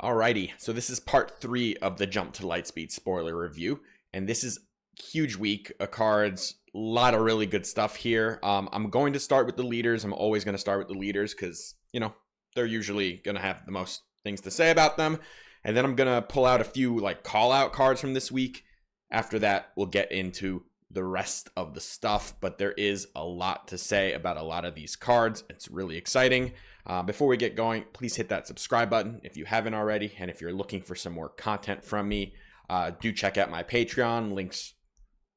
Alrighty, so this is part 3 of the Jump to Lightspeed spoiler review, and this is huge week of cards, a lot of really good stuff here. I'm going to start with the leaders. I'm always going to start with the leaders because, they're usually going to have the most things to say about them, and then I'm going to pull out a few call-out cards from this week. After that, we'll get into the rest of the stuff, but there is a lot to say about a lot of these cards. It's really exciting. Before we get going, please hit that subscribe button if you haven't already, and if you're looking for some more content from me, do check out my Patreon. Links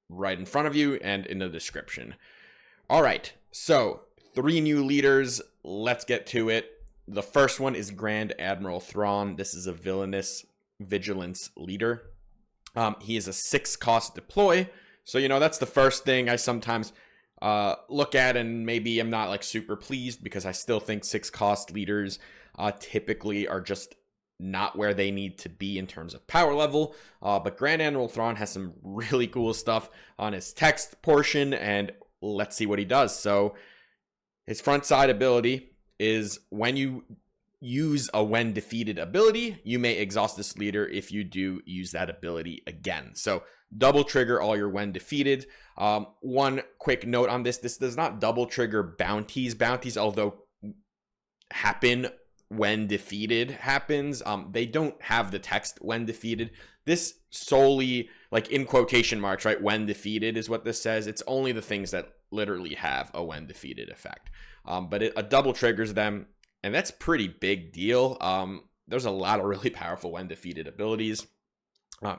right in front of you and in the description. All right, so 3 new leaders. Let's get to it. The first one is Grand Admiral Thrawn. This is a villainous vigilance leader. He is a 6-cost deploy. So, that's the first thing I sometimes look at, and maybe I'm not super pleased because I still think 6-cost leaders typically are just not where they need to be in terms of power level. But Grand Admiral Thrawn has some really cool stuff on his text portion, and let's see what he does. So his front side ability is when you use a when defeated ability, you may exhaust this leader if you do use that ability again. So double trigger all your when defeated. One quick note on this does not double trigger bounties. Bounties, although happen when defeated happens, they don't have the text when defeated. This solely, in quotation marks, right, when defeated is what this says. It's only the things that literally have a when defeated effect. But a double triggers them, and that's pretty big deal. There's a lot of really powerful when defeated abilities.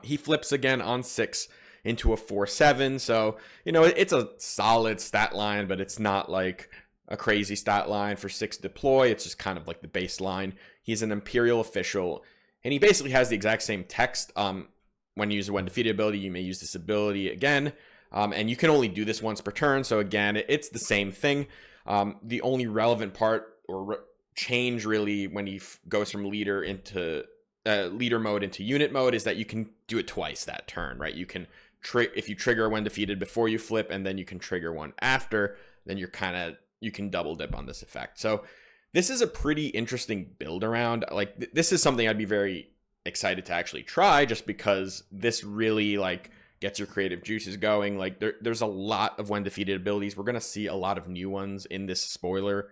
He flips again on 6 into a 4/7. So, it's a solid stat line, but it's not like a crazy stat line for 6 deploy. It's just kind of like the baseline. He's an Imperial official, and he basically has the exact same text. When you use a when defeated ability, you may use this ability again. And you can only do this once per turn. So again, it's the same thing. The only relevant part or change really when he goes from leader into leader mode into unit mode is that you can do it twice that turn, right? You can if you trigger when defeated before you flip, and then you can trigger one after, then you can double dip on this effect. So this is a pretty interesting build around. This is something I'd be very excited to actually try, just because this really gets your creative juices going. There's a lot of when defeated abilities. We're gonna see a lot of new ones in this spoiler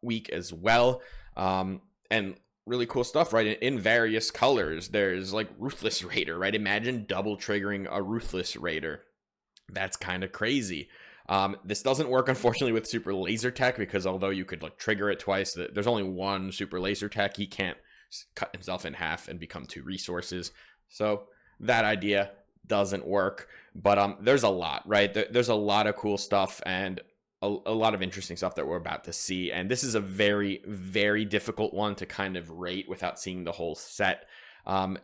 week as well, and really cool stuff, right? In various colors. There's Ruthless Raider, right? Imagine double triggering a Ruthless Raider. That's kind of crazy. This doesn't work, unfortunately, with Super Laser Tech, because although you could trigger it twice, there's only one Super Laser Tech. He can't cut himself in half and become 2 resources. So that idea doesn't work. But there's a lot, right? There's a lot of cool stuff and a lot of interesting stuff that we're about to see. And this is a very, very difficult one to kind of rate without seeing the whole set.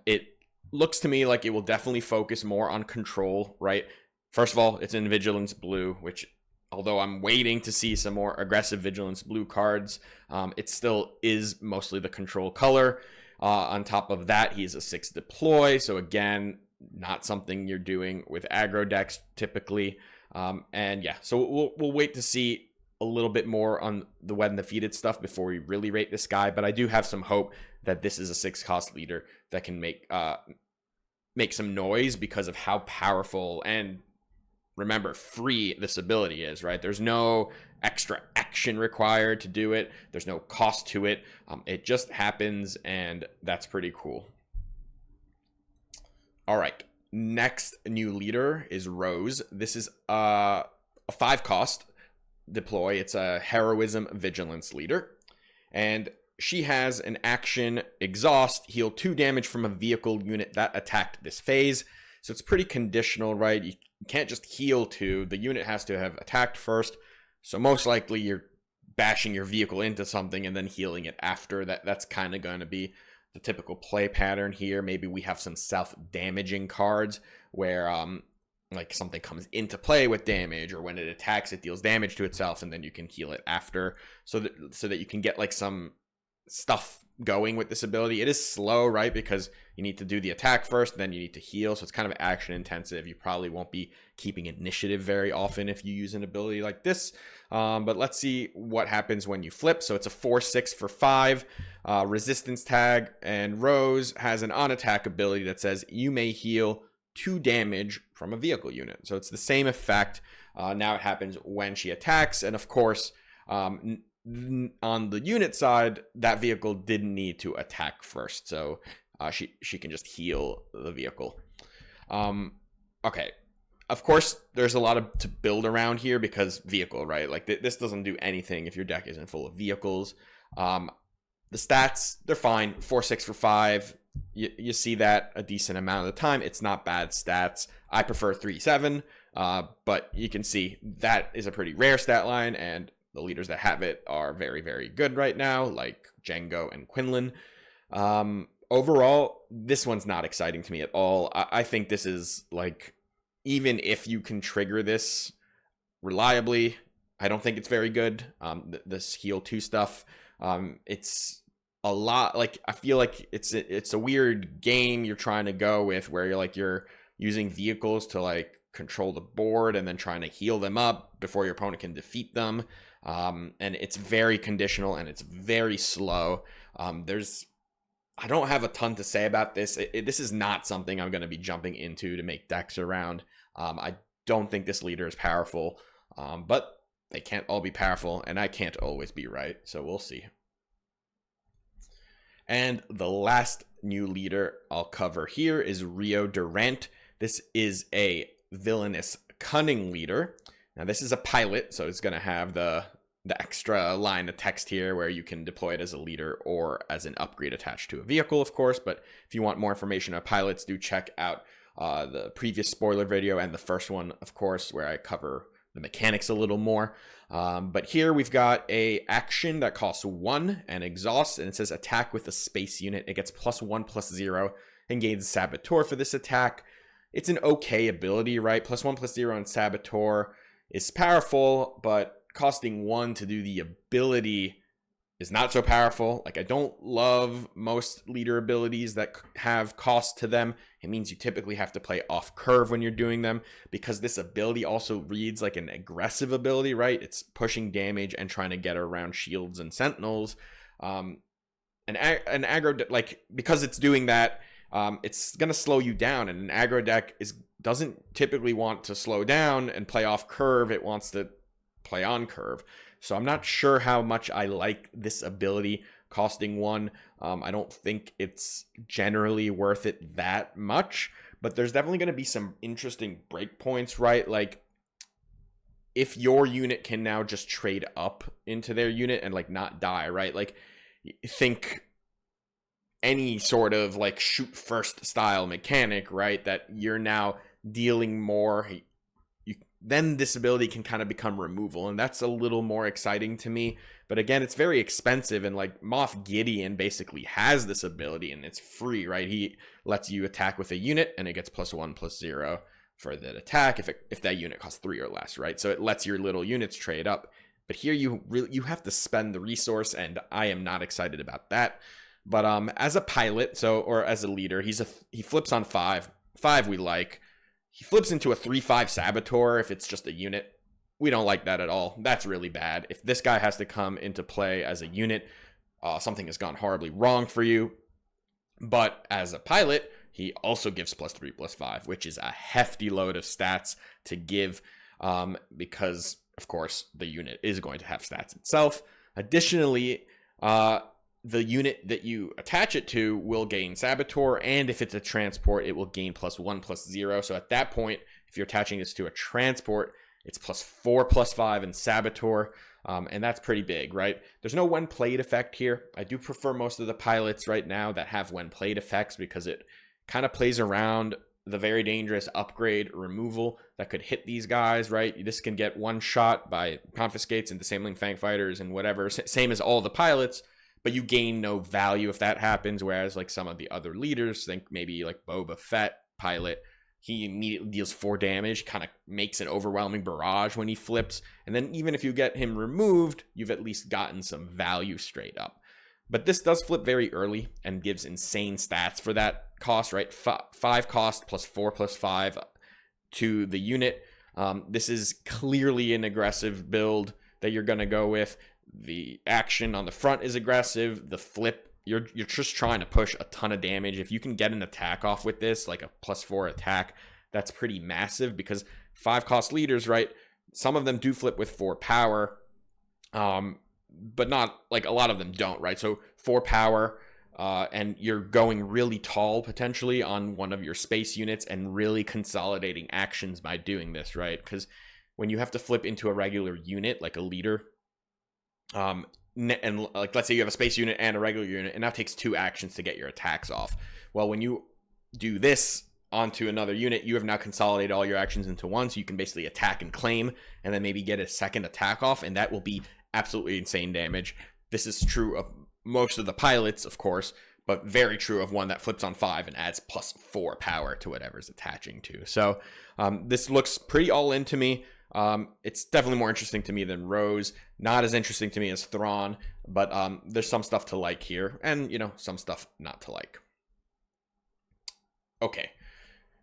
It looks to me like it will definitely focus more on control, right? First of all, it's in Vigilance Blue, which, although I'm waiting to see some more aggressive Vigilance Blue cards, it still is mostly the control color. On top of that, he's a 6 deploy. So again, not something you're doing with aggro decks typically. And yeah, so we'll wait to see a little bit more on the when defeated stuff before we really rate this guy. But I do have some hope that this is a 6-cost leader that can make some noise because of how powerful and, remember, free this ability is, right? There's no extra action required to do it. There's no cost to it. It just happens, and that's pretty cool. All right. Next new leader is Rose. This is a 5-cost deploy. It's a Heroism Vigilance leader. And she has an action exhaust, heal 2 damage from a vehicle unit that attacked this phase. So it's pretty conditional, right? You can't just heal 2. The unit has to have attacked first. So most likely you're bashing your vehicle into something and then healing it after. That's kind of going to be the typical play pattern here. Maybe we have some self-damaging cards where something comes into play with damage, or when it attacks it deals damage to itself and then you can heal it after, so that you can get some stuff going with this ability. It is slow, right? Because you need to do the attack first, then you need to heal. So it's kind of action intensive. You probably won't be keeping initiative very often if you use an ability like this. But let's see what happens when you flip. So it's a 4/6 for 5 resistance tag, and Rose has an on attack ability that says you may heal 2 damage from a vehicle unit. So it's the same effect. Now it happens when she attacks, and of course, on the unit side, that vehicle didn't need to attack first, so she can just heal the vehicle. Okay, of course, there's a lot to build around here because vehicle, right? Like this doesn't do anything if your deck isn't full of vehicles. The stats, they're fine. 4/6 for 5. You see that a decent amount of the time. It's not bad stats. I prefer 3/7, but you can see that is a pretty rare stat line, and the leaders that have it are very, very good right now, like Jango and Quinlan. Overall, this one's not exciting to me at all. I think this is like, even if you can trigger this reliably, I don't think it's very good. This heal 2 stuff, it's a lot, like I feel like it's a weird game you're trying to go with, where you're using vehicles to like control the board and then trying to heal them up before your opponent can defeat them. And it's very conditional and it's very slow. I don't have a ton to say about this. This is not something I'm going to be jumping into to make decks around. I don't think this leader is powerful, but they can't all be powerful, and I can't always be right, so we'll see. And the last new leader I'll cover here is Rio Durant. This is a villainous cunning leader. Now this is a pilot, so it's going to have the extra line of text here where you can deploy it as a leader or as an upgrade attached to a vehicle, of course. But if you want more information on pilots, do check out the previous spoiler video and the first one, of course, where I cover the mechanics a little more. But here we've got a action that costs 1 and exhausts, and it says attack with a space unit. It gets +1/+0 and gains Saboteur for this attack. It's an okay ability, right? +1/+0 and Saboteur is powerful, but costing 1 to do the ability is not so powerful. Like, I don't love most leader abilities that have cost to them. It means you typically have to play off curve when you're doing them, because this ability also reads like an aggressive ability, right? It's pushing damage and trying to get around shields and sentinels. An aggro, like, because it's doing that, it's going to slow you down, and an aggro deck doesn't typically want to slow down and play off curve. It wants to play on curve. So I'm not sure how much I like this ability costing 1. I don't think it's generally worth it that much, but there's definitely going to be some interesting breakpoints, right? Like, if your unit can now just trade up into their unit and like not die, right? Like, think any sort of like shoot first style mechanic, right? That you're now dealing more, then this ability can kind of become removal, and that's a little more exciting to me. But again, it's very expensive, and like Moff Gideon basically has this ability, and it's free, right? He lets you attack with a unit, and it gets +1/+0 for that attack if that unit costs 3 or less, right? So it lets your little units trade up. But here you have to spend the resource, and I am not excited about that. But as a pilot, or as a leader, he flips on 5. 5 we like. He flips into a 3/5 Saboteur if it's just a unit. We don't like that at all. That's really bad. If this guy has to come into play as a unit, something has gone horribly wrong for you. But as a pilot, he also gives +3/+5, which is a hefty load of stats to give, because, of course, the unit is going to have stats itself. Additionally, the unit that you attach it to will gain Saboteur, and if it's a transport, it will gain +1/+0. So at that point, if you're attaching this to a transport, it's +4/+5 and Saboteur, and that's pretty big, right? There's no when played effect here. I do prefer most of the pilots right now that have when played effects, because it kind of plays around the very dangerous upgrade removal that could hit these guys, right? This can get one shot by confiscates and disabling Fang Fighters and whatever, same as all the pilots, but you gain no value if that happens. Whereas like some of the other leaders, think maybe like Boba Fett pilot, he immediately deals 4 damage, kind of makes an overwhelming barrage when he flips. And then even if you get him removed, you've at least gotten some value straight up. But this does flip very early and gives insane stats for that cost, right? 5 cost plus 4 plus 5 to the unit. This is clearly an aggressive build that you're going to go with. The action on the front is aggressive. The flip, you're just trying to push a ton of damage. If you can get an attack off with this, like a +4 attack, that's pretty massive, because 5 cost leaders, right? Some of them do flip with 4 power, but not like a lot of them don't, right? So 4 power, and you're going really tall potentially on one of your space units and really consolidating actions by doing this, right? Because when you have to flip into a regular unit like a leader, and like let's say you have a space unit and a regular unit, and that takes 2 actions to get your attacks off. Well, when you do this onto another unit, you have now consolidated all your actions into one, so you can basically attack and claim and then maybe get a second attack off, and that will be absolutely insane damage. This is true of most of the pilots, of course, but very true of one that flips on 5 and adds +4 power to whatever's attaching to. So this looks pretty all in to me. It's definitely more interesting to me than Rose. Not as interesting to me as Thrawn, but there's some stuff to like here, and you know, some stuff not to like. Okay,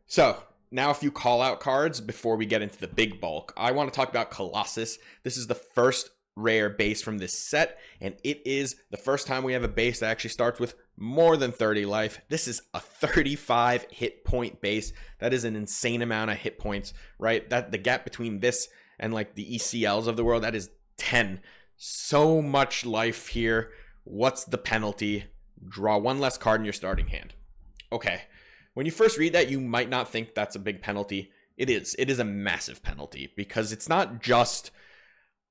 so now a few call out cards before we get into the big bulk. I want to talk about Colossus. This is the first rare base from this set, and it is the first time we have a base that actually starts with more than 30 life. This is a 35 hit point base. That is an insane amount of hit points, right? That the gap between this and like the ECLs of the world, that is 10. So much life here. What's the penalty? Draw 1 less card in your starting hand. Okay, when you first read that, you might not think that's a big penalty. It is a massive penalty, because it's not just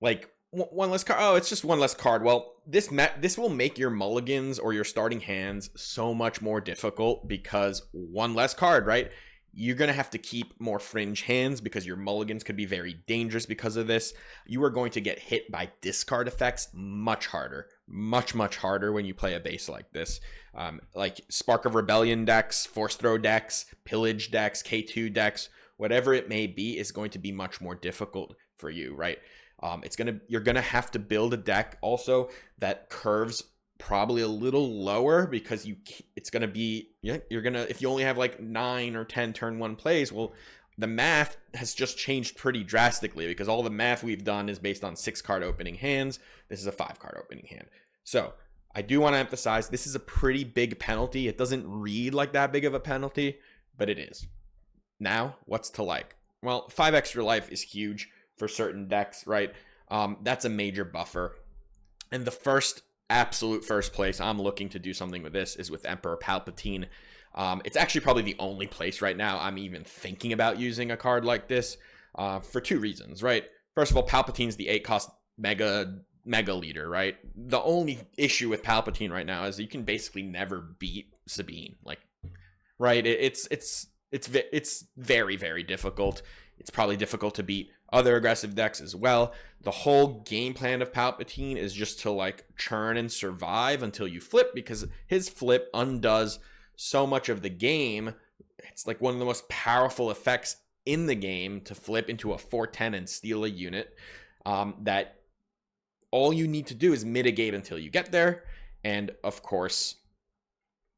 like 1 less card. Oh, it's just 1 less card. Well, this will make your mulligans or your starting hands so much more difficult, because 1 less card, right? You're going to have to keep more fringe hands, because your mulligans could be very dangerous because of this. You are going to get hit by discard effects much harder, much harder when you play a base like this. Like Spark of Rebellion decks, Force Throw decks, Pillage decks, K2 decks, whatever it may be, is going to be much more difficult for you, right? You're gonna have to build a deck also that curves probably a little lower, because it's gonna be, if you only have like 9 or 10 turn 1 plays, well, the math has just changed pretty drastically, because all the math we've done is based on 6 card opening hands. This is a 5 card opening hand. So I do want to emphasize, this is a pretty big penalty. It doesn't read like that big of a penalty, but it is. Now, what's to like? Well, 5 extra life is huge for certain decks, right? That's a major buffer. And the absolute first place I'm looking to do something with this is with Emperor Palpatine. It's actually probably the only place right now I'm even thinking about using a card like this, for 2 reasons, right? First of all, Palpatine's the 8 cost mega leader, right? The only issue with Palpatine right now is you can basically never beat Sabine, like, right? It's very, very difficult. It's probably difficult to beat other aggressive decks as well. The whole game plan of Palpatine is just to like churn and survive until you flip, because his flip undoes so much of the game. It's like one of the most powerful effects in the game, to flip into a 410 and steal a unit, that all you need to do is mitigate until you get there. And of course,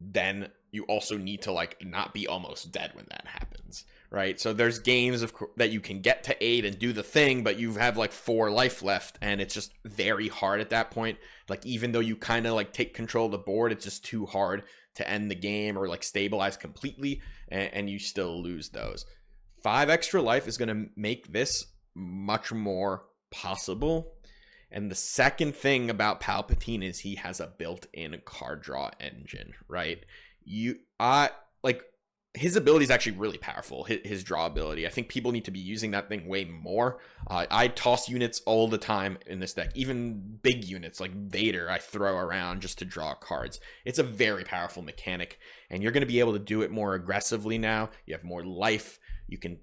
then you also need to like not be almost dead when that happens, right? So there's games that you can get to 8 and do the thing, but you have like 4 life left, and it's just very hard at that point. Like, even though you kind of like take control of the board, it's just too hard to end the game or like stabilize completely, and you still lose those. 5 extra life is going to make this much more possible. And the second thing about Palpatine is he has a built-in card draw engine, right? His ability is actually really powerful, his draw ability. I think people need to be using that thing way more. I toss units all the time in this deck, even big units like Vader I throw around just to draw cards. It's a very powerful mechanic, and you're going to be able to do it more aggressively now. You have more life. You can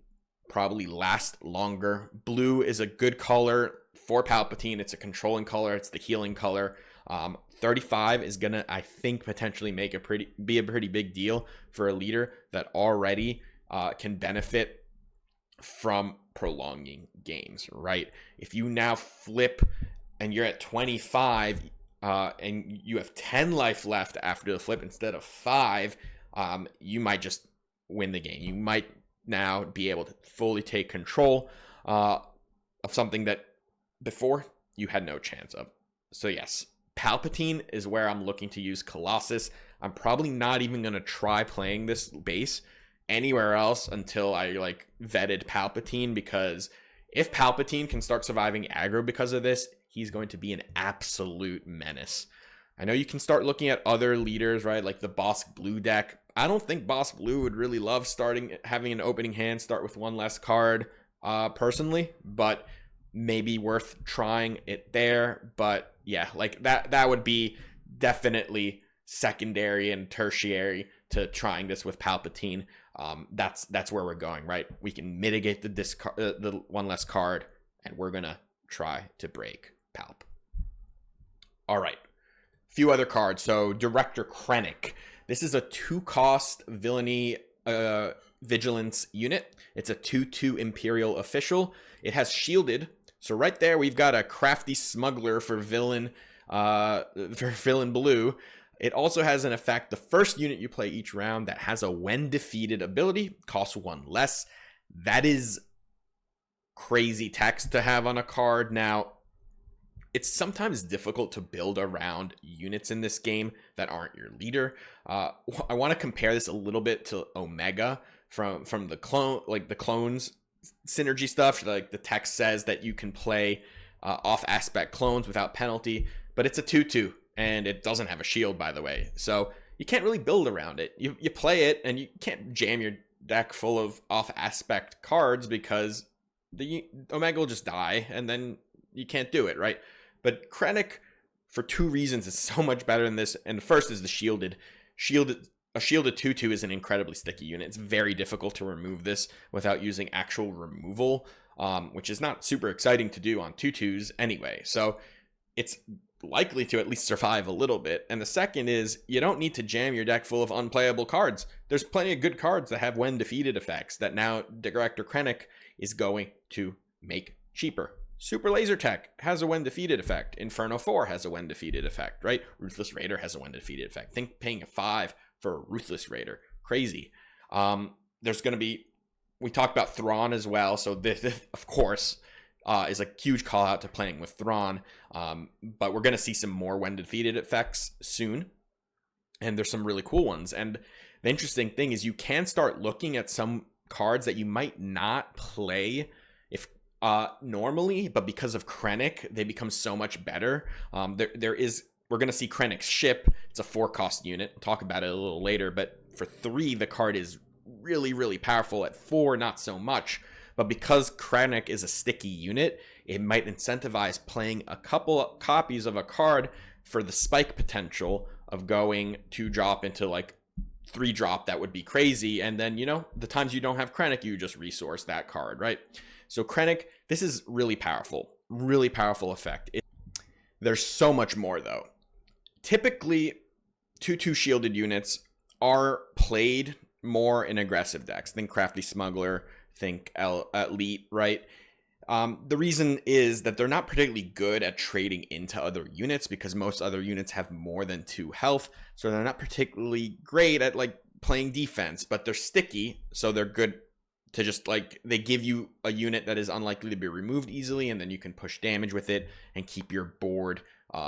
probably last longer. Blue is a good color for Palpatine. It's a controlling color. It's the healing color. 35 is gonna, I think, potentially be a pretty big deal for a leader that already can benefit from prolonging games, right? If you now flip and you're at 25, and you have 10 life left after the flip instead of 5, you might just win the game. You might now be able to fully take control of something that before you had no chance of. So yes, Palpatine is where I'm looking to use Colossus. I'm probably not even going to try playing this base anywhere else until I like vetted Palpatine, because if Palpatine can start surviving aggro because of this, he's going to be an absolute menace. I know you can start looking at other leaders, right? Like the Boss Blue deck. I don't think Boss Blue would really love having an opening hand start with one less card, personally, but maybe worth trying it there. But yeah, like that would be definitely secondary and tertiary to trying this with Palpatine. That's where we're going, right? We can mitigate the one less card, and we're gonna try to break Palp. All right, few other cards. So Director Krennic. This is a 2-cost villainy vigilance unit. It's a 2/2 Imperial official. It has shielded. So right there, we've got a crafty smuggler for villain blue. It also has an effect. The first unit you play each round that has a when defeated ability costs 1 less. That is crazy text to have on a card. Now, it's sometimes difficult to build around units in this game that aren't your leader. I want to compare this a little bit to Omega from the clones synergy stuff. Like the text says that you can play off aspect clones without penalty, but it's a 2/2 and it doesn't have a shield, by the way. So you can't really build around it. You play it and you can't jam your deck full of off aspect cards because the Omega will just die and then you can't do it, right? But Krennic, for 2 reasons, is so much better than this. And the first is the shielded. A shielded 2/2 is an incredibly sticky unit. It's very difficult to remove this without using actual removal, which is not super exciting to do on 2/2s anyway. So it's likely to at least survive a little bit. And the second is you don't need to jam your deck full of unplayable cards. There's plenty of good cards that have when defeated effects that now Director Krennic is going to make cheaper. Super Laser Tech has a when defeated effect. Inferno 4 has a when defeated effect, right? Ruthless Raider has a when defeated effect. Think paying a 5 for a Ruthless Raider. Crazy. There's going to be, we talked about Thrawn as well. So this of course, is a huge call out to playing with Thrawn. But we're going to see some more when defeated effects soon. And there's some really cool ones. And the interesting thing is you can start looking at some cards that you might not play if normally, but because of Krennic, they become so much better. We're going to see Krennic's ship. It's a 4-cost unit. We'll talk about it a little later, but for 3, the card is really, really powerful. At 4, not so much. But because Krennic is a sticky unit, it might incentivize playing a couple of copies of a card for the spike potential of going 2-drop into like 3-drop. That would be crazy. And then, the times you don't have Krennic, you just resource that card, right? So Krennic, this is really powerful effect. There's so much more though. Typically, 2/2 shielded units are played more in aggressive decks. Think Crafty Smuggler, think Elite, right? The reason is that they're not particularly good at trading into other units because most other units have more than 2 health. So they're not particularly great at like playing defense, but they're sticky. So they're good to just like, they give you a unit that is unlikely to be removed easily, and then you can push damage with it and keep your board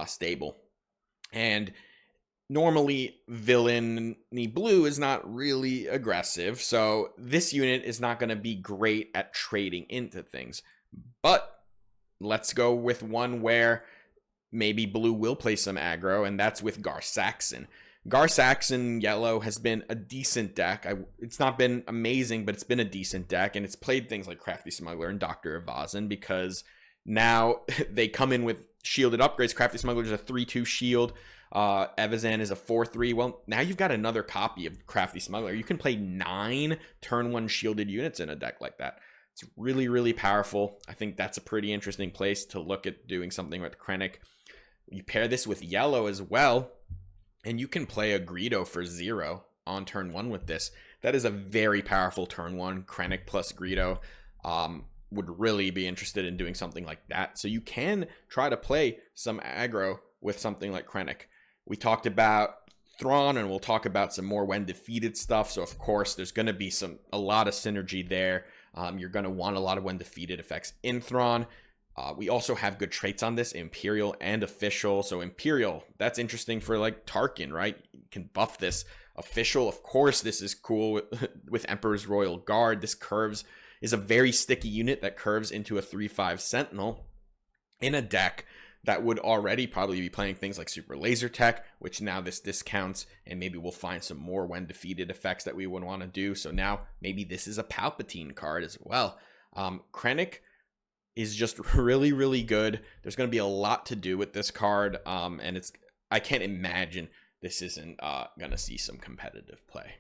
stable. And normally villainy blue is not really aggressive, so this unit is not going to be great at trading into things. But let's go with one where maybe blue will play some aggro, and that's with Gar Saxon. Gar Saxon yellow has been a decent deck. It's not been amazing, but it's been a decent deck, and it's played things like Crafty Smuggler and Dr. Evazan because now they come in with shielded upgrades. Crafty Smuggler is a 3/2 shield. Evazan is a 4/3. Well, now you've got another copy of Crafty Smuggler. You can play 9 turn 1 shielded units in a deck like that. It's really, really powerful. I think that's a pretty interesting place to look at doing something with Krennic. You pair this with yellow as well, and you can play a Greedo for 0 on turn 1 with this. That is a very powerful turn 1. Krennic plus Greedo would really be interested in doing something like that. So you can try to play some aggro with something like Krennic. We talked about Thrawn, and we'll talk about some more when defeated stuff. So of course there's going to be a lot of synergy there. You're going to want a lot of when defeated effects in Thrawn. We also have good traits on this, Imperial and Official. So Imperial, that's interesting for like Tarkin, right? You can buff this. Official, of course, this is cool with Emperor's Royal Guard. This curves is a very sticky unit that curves into a 3/5 Sentinel in a deck that would already probably be playing things like Super Laser Tech, which now this discounts, and maybe we'll find some more when defeated effects that we would want to do. So now maybe this is a Palpatine card as well. Krennic is just really, really good. There's going to be a lot to do with this card, and I can't imagine this isn't going to see some competitive play.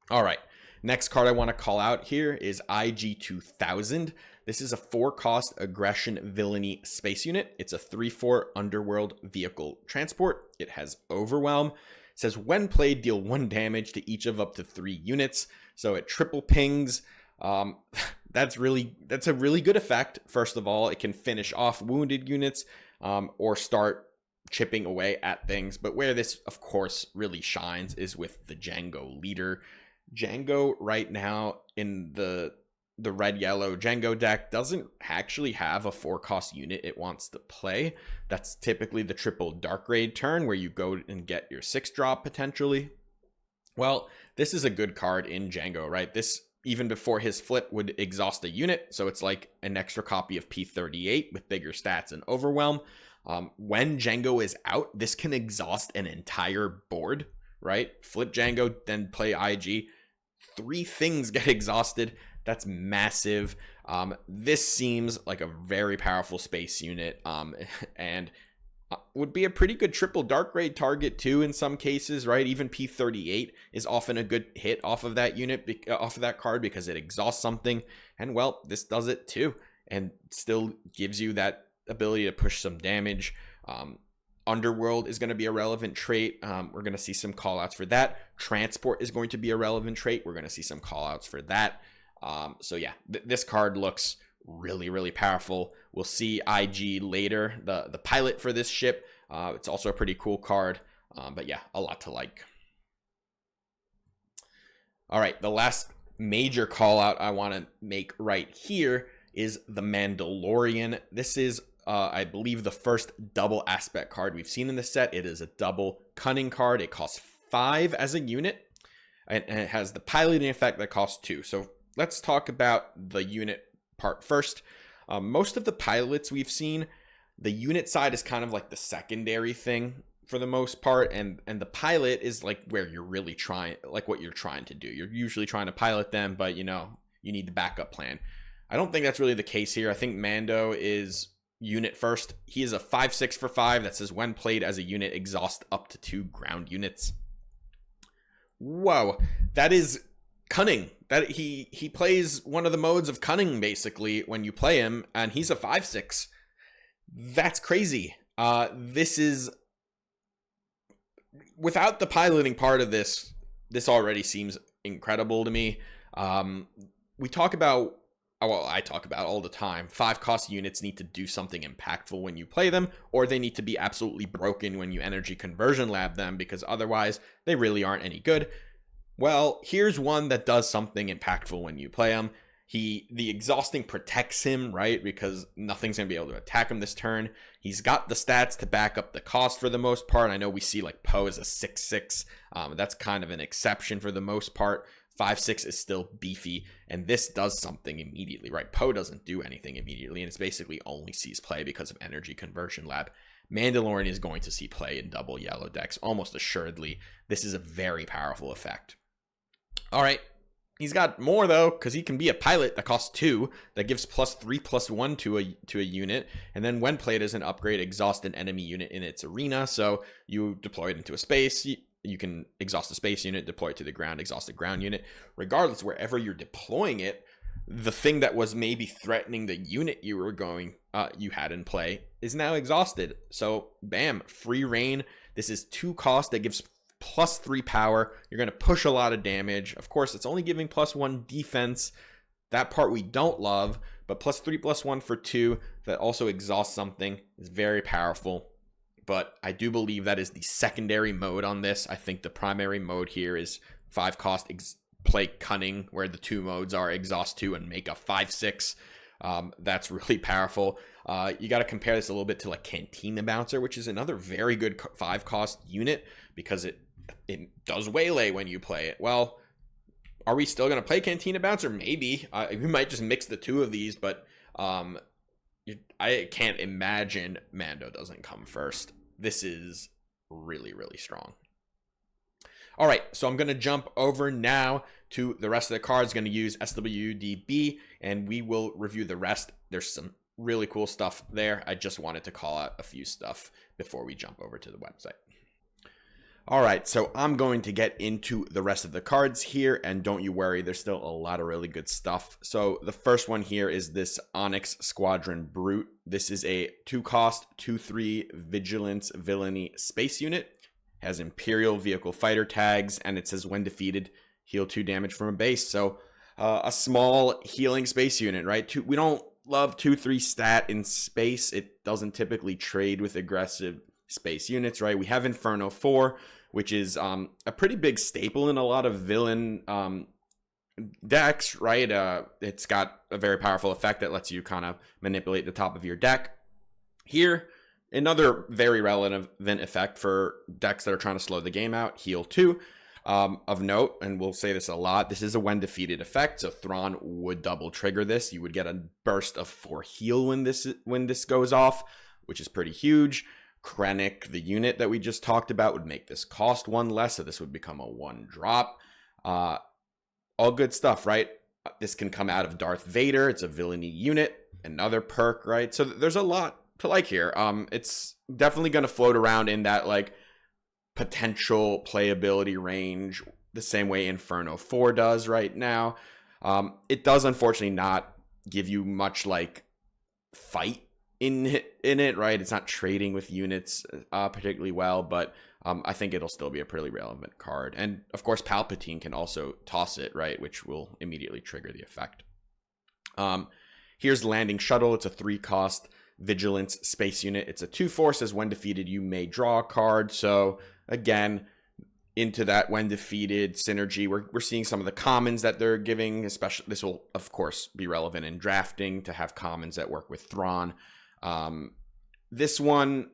All right, next card I want to call out here is IG-2000. This is a 4-cost aggression villainy space unit. It's a 3/4 underworld vehicle transport. It has overwhelm. It says when played, deal 1 damage to each of up to 3 units. So it triple pings. That's a really good effect. First of all, it can finish off wounded units or start chipping away at things. But where this, of course, really shines is with the Jango leader. Jango right now in the red-yellow Jango deck doesn't actually have a 4-cost unit it wants to play. That's typically the triple dark raid turn where you go and get your 6-drop potentially. Well, this is a good card in Jango, right? This, even before his flip, would exhaust a unit. So it's like an extra copy of P38 with bigger stats and overwhelm. When Jango is out, this can exhaust an entire board, right? Flip Jango, then play IG. 3 things get exhausted. That's massive. This seems like a very powerful space unit, and would be a pretty good triple dark raid target too in some cases, right? Even P38 is often a good hit off of that unit, off of that card, because it exhausts something. And well, this does it too, and still gives you that ability to push some damage. Underworld is going to be a relevant trait. We're going to see some callouts for that. Transport is going to be a relevant trait. We're going to see some callouts for that. So yeah, this card looks really, really powerful. We'll see IG later, the pilot for this ship. It's also a pretty cool card. But yeah, a lot to like. All right, the last major call out I want to make right here is the Mandalorian. This is I believe the first double aspect card we've seen in the set. It is a double cunning card. It costs 5 as a unit, and it has the piloting effect that costs 2. So let's talk about the unit part first. Most of the pilots we've seen, the unit side is kind of like the secondary thing for the most part, and the pilot is like where you're really trying, like what you're trying to do. You're usually trying to pilot them, but you know, you need the backup plan. I don't think that's really the case here. I think Mando is unit first. He is a 5/6 for 5 that says when played as a unit, exhaust up to 2 ground units. Whoa, that is cunning. That he plays one of the modes of cunning basically when you play him, and he's a 5/6. That's crazy. This is, without the piloting part of this already seems incredible to me. We talk about, well, I talk about all the time, 5-cost units need to do something impactful when you play them, or they need to be absolutely broken when you energy conversion lab them, because otherwise they really aren't any good. Well, here's one that does something impactful when you play him. The exhausting protects him, right? Because nothing's going to be able to attack him this turn. He's got the stats to back up the cost for the most part. I know we see like Poe as a 6/6. That's kind of an exception for the most part. 5/6 is still beefy, and this does something immediately, right? Poe doesn't do anything immediately, and it's basically only sees play because of energy conversion lab. Mandalorian is going to see play in double yellow decks, almost assuredly. This is a very powerful effect. All right, he's got more though, because he can be a pilot that costs 2, that gives +3/+1 to a unit, and then when played as an upgrade, exhaust an enemy unit in its arena. So you deploy it into a space. You can exhaust a space unit, deploy it to the ground, exhaust a ground unit. Regardless, wherever you're deploying it, the thing that was maybe threatening the unit you had in play is now exhausted. So bam, free reign. This is 2 cost that gives +3 power. You're going to push a lot of damage. Of course, it's only giving +1 defense. That part we don't love, but +3/+1 for 2 that also exhausts something is very powerful. But I do believe that is the secondary mode on this. I think the primary mode here is 5 cost play Cunning, where the 2 modes are exhaust 2 and make a 5/6. That's really powerful. You got to compare this a little bit to like Cantina Bouncer, which is another very good 5 cost unit because it does waylay when you play it. Well, are we still going to play Cantina Bouncer? Maybe. We might just mix the 2 of these, but I can't imagine Mando doesn't come first. This is really, really strong. All right, so I'm going to jump over now to the rest of the cards. Going to use SWDB, and we will review the rest. There's some really cool stuff there. I just wanted to call out a few stuff before we jump over to the website. All right, so I'm going to get into the rest of the cards here, and don't you worry, there's still a lot of really good stuff. So the first one here is this Onyx Squadron Brute. This is a 2 cost, 2/3 Vigilance Villainy Space Unit. Has Imperial Vehicle Fighter tags, and it says when defeated, heal 2 damage from a base. So a small healing space unit, right? We don't love 2/3 stat in space. It doesn't typically trade with aggressive space units, right? We have Inferno 4, which is a pretty big staple in a lot of villain decks, right? It's got a very powerful effect that lets you kind of manipulate the top of your deck. Here, another very relevant effect for decks that are trying to slow the game out, heal 2. Of note, and we'll say this a lot, this is a when defeated effect, so Thrawn would double trigger this. You would get a burst of 4 heal when this goes off, which is pretty huge. Krennic, the unit that we just talked about, would make this cost 1 less, so this would become a 1 drop. All good stuff, right? This can come out of Darth Vader. It's a villainy unit, another perk, right? So there's a lot to like here. It's definitely going to float around in that like potential playability range the same way Inferno 4 does right now. It does unfortunately not give you much like fight in it, right? It's not trading with units particularly well, but I think it'll still be a pretty relevant card. And of course Palpatine can also toss it, right, which will immediately trigger the effect. Here's Landing Shuttle. It's a 3 cost Vigilance space unit. It's a 2/4, says when defeated you may draw a card. So again, into that when defeated synergy, we're seeing some of the commons that they're giving. Especially this will of course be relevant in drafting to have commons that work with Thrawn. This one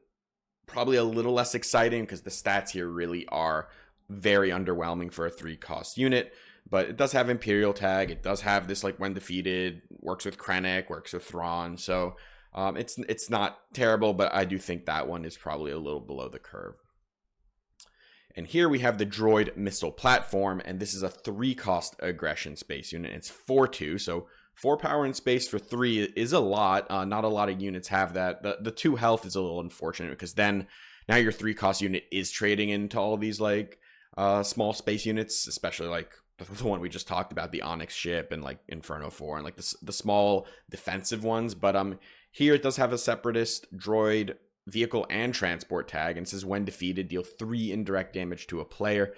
probably a little less exciting because the stats here really are very underwhelming for a 3 cost unit, but it does have Imperial tag. It does have this like when defeated, works with Krennic, works with Thrawn. So it's not terrible, but I do think that one is probably a little below the curve. And here we have the Droid Missile Platform, and this is a 3 cost aggression space unit. It's 4/2, so 4 power in space for 3 is a lot. Not a lot of units have that. The 2 health is a little unfortunate because then now your 3 cost unit is trading into all these like small space units, especially like the one we just talked about, the Onyx ship and like Inferno 4 and like the small defensive ones. But here it does have a Separatist droid vehicle and transport tag, and says when defeated deal 3 indirect damage to a player.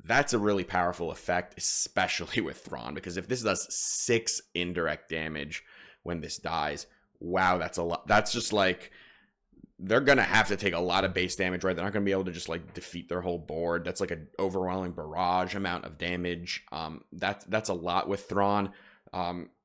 That's a really powerful effect, especially with Thrawn, because if this does 6 indirect damage when this dies, wow, that's a lot. That's just like, they're going to have to take a lot of base damage, right? They're not going to be able to just like defeat their whole board. That's like an overwhelming barrage amount of damage. That's a lot with Thrawn.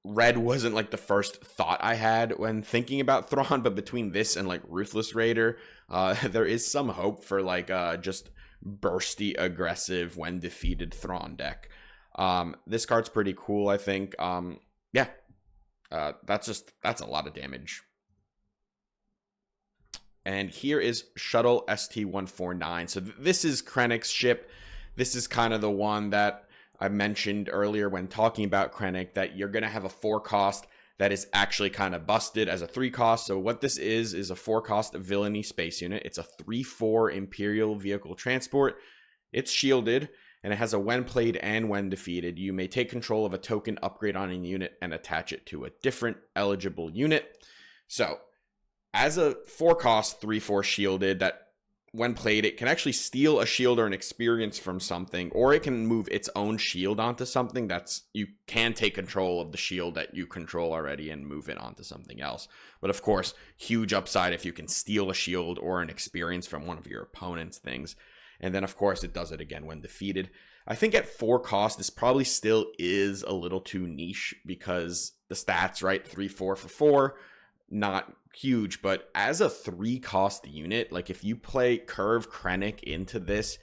Red wasn't like the first thought I had when thinking about Thrawn, but between this and like Ruthless Raider, there is some hope for like just bursty aggressive when defeated Thrawn deck. This card's pretty cool, I think. Yeah, that's a lot of damage. And here is Shuttle ST49. So this is Krennic's ship. This is kind of the one that I mentioned earlier when talking about Krennic, that you're going to have a 4 cost that is actually kind of busted as a 3 cost. So what this is a 4 cost villainy space unit. It's a 3/4 Imperial vehicle transport. It's shielded, and it has a when played and when defeated, you may take control of a token upgrade on a unit and attach it to a different eligible unit. So as a 4 cost 3/4 shielded that when played, it can actually steal a shield or an experience from something, or it can move its own shield onto something. That's, you can take control of the shield that you control already and move it onto something else. But of course, huge upside if you can steal a shield or an experience from one of your opponent's things. And then of course it does it again when defeated. I think at 4 cost, this probably still is a little too niche because the stats, right? 3-4 for 4, not huge, but as a 3 cost unit, like if you play Curve Krennic into this,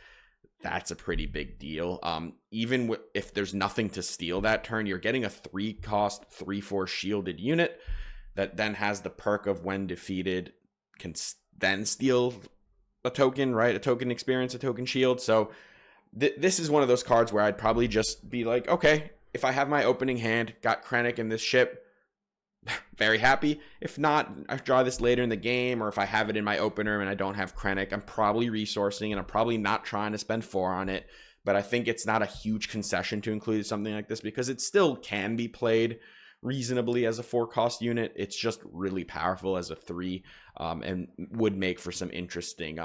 that's a pretty big deal. Even if there's nothing to steal that turn, you're getting a 3 cost 3-4 shielded unit that then has the perk of when defeated can then steal a token, right? A token experience, a token shield. So this is one of those cards where I'd probably just be like, okay, if I have my opening hand, got Krennic in this ship, very happy. If not, I draw this later in the game, or if I have it in my opener and I don't have Krennic, I'm probably resourcing and I'm probably not trying to spend 4 on it. But I think it's not a huge concession to include something like this because it still can be played reasonably as a 4 cost unit. It's just really powerful as a 3, and would make for some interesting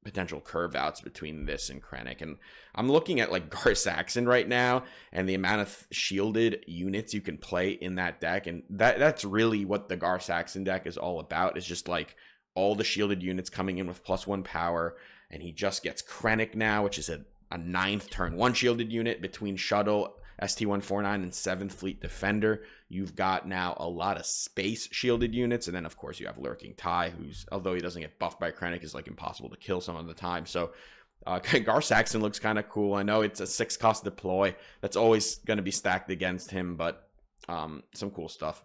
potential curve outs between this and Krennic. And I'm looking at like Gar Saxon right now and the amount of shielded units you can play in that deck, and that's really what the Gar Saxon deck is all about. It's just like all the shielded units coming in with +1 power, and he just gets Krennic now, which is a 9th turn 1 shielded unit between Shuttle ST49 and 7th Fleet Defender. You've got now a lot of space shielded units, and then of course you have Lurking Tie, who's, although he doesn't get buffed by Krennic, is like impossible to kill some of the time. So Gar Saxon looks kind of cool. I know it's a 6 cost deploy that's always going to be stacked against him, but some cool stuff.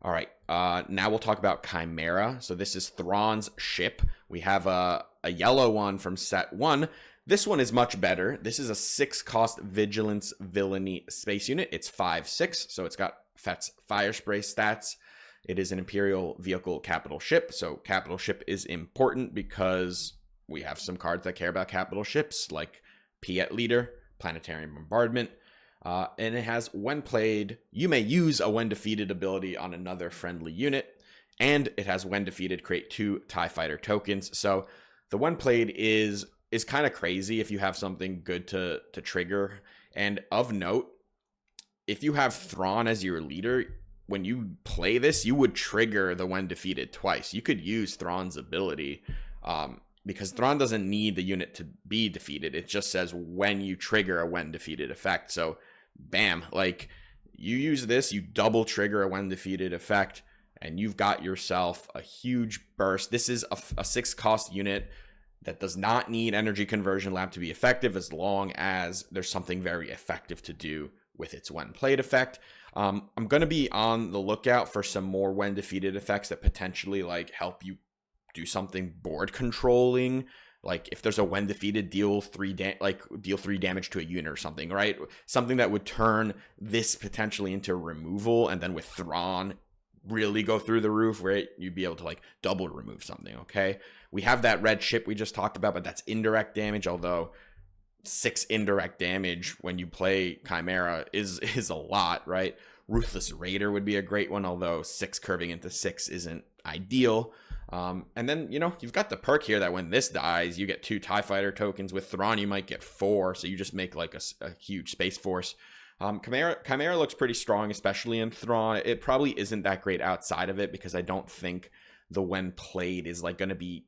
All right, now we'll talk about Chimera. So this is Thrawn's ship. We have a yellow one from set 1. This one is much better. This is a 6 cost Vigilance Villainy space unit. It's 5/6, so it's got Fett's Fire Spray stats. It is an Imperial Vehicle capital ship, so capital ship is important because we have some cards that care about capital ships, like Piet Leader, Planetary Bombardment, and it has, when played, you may use a when defeated ability on another friendly unit, and it has, when defeated, create 2 TIE Fighter tokens. So the when played is kind of crazy if you have something good to trigger. And of note, if you have Thrawn as your leader, when you play this, you would trigger the when defeated twice. You could use Thrawn's ability because Thrawn doesn't need the unit to be defeated. It just says when you trigger a when defeated effect. So bam, like you use this, you double trigger a when defeated effect, and you've got yourself a huge burst. This is a 6 cost unit that does not need Energy Conversion Lab to be effective, as long as there's something very effective to do with its when played effect. I'm going to be on the lookout for some more when defeated effects that potentially like help you do something board controlling. Like if there's a when defeated, deal 3 damage to a unit or something, right? Something that would turn this potentially into removal, and then with Thrawn really go through the roof, where you'd be able to like double remove something. Okay, we have that red ship we just talked about, but that's indirect damage, although 6 indirect damage when you play Chimera is a lot, right? Ruthless Raider would be a great one, although 6 curving into 6 isn't ideal. And then, you know, you've got the perk here that when this dies, you get 2 TIE Fighter tokens. With Thrawn, you might get 4, so you just make like a huge Space Force. Chimera looks pretty strong, especially in Thrawn. It probably isn't that great outside of it, because I don't think the when played is like going to be,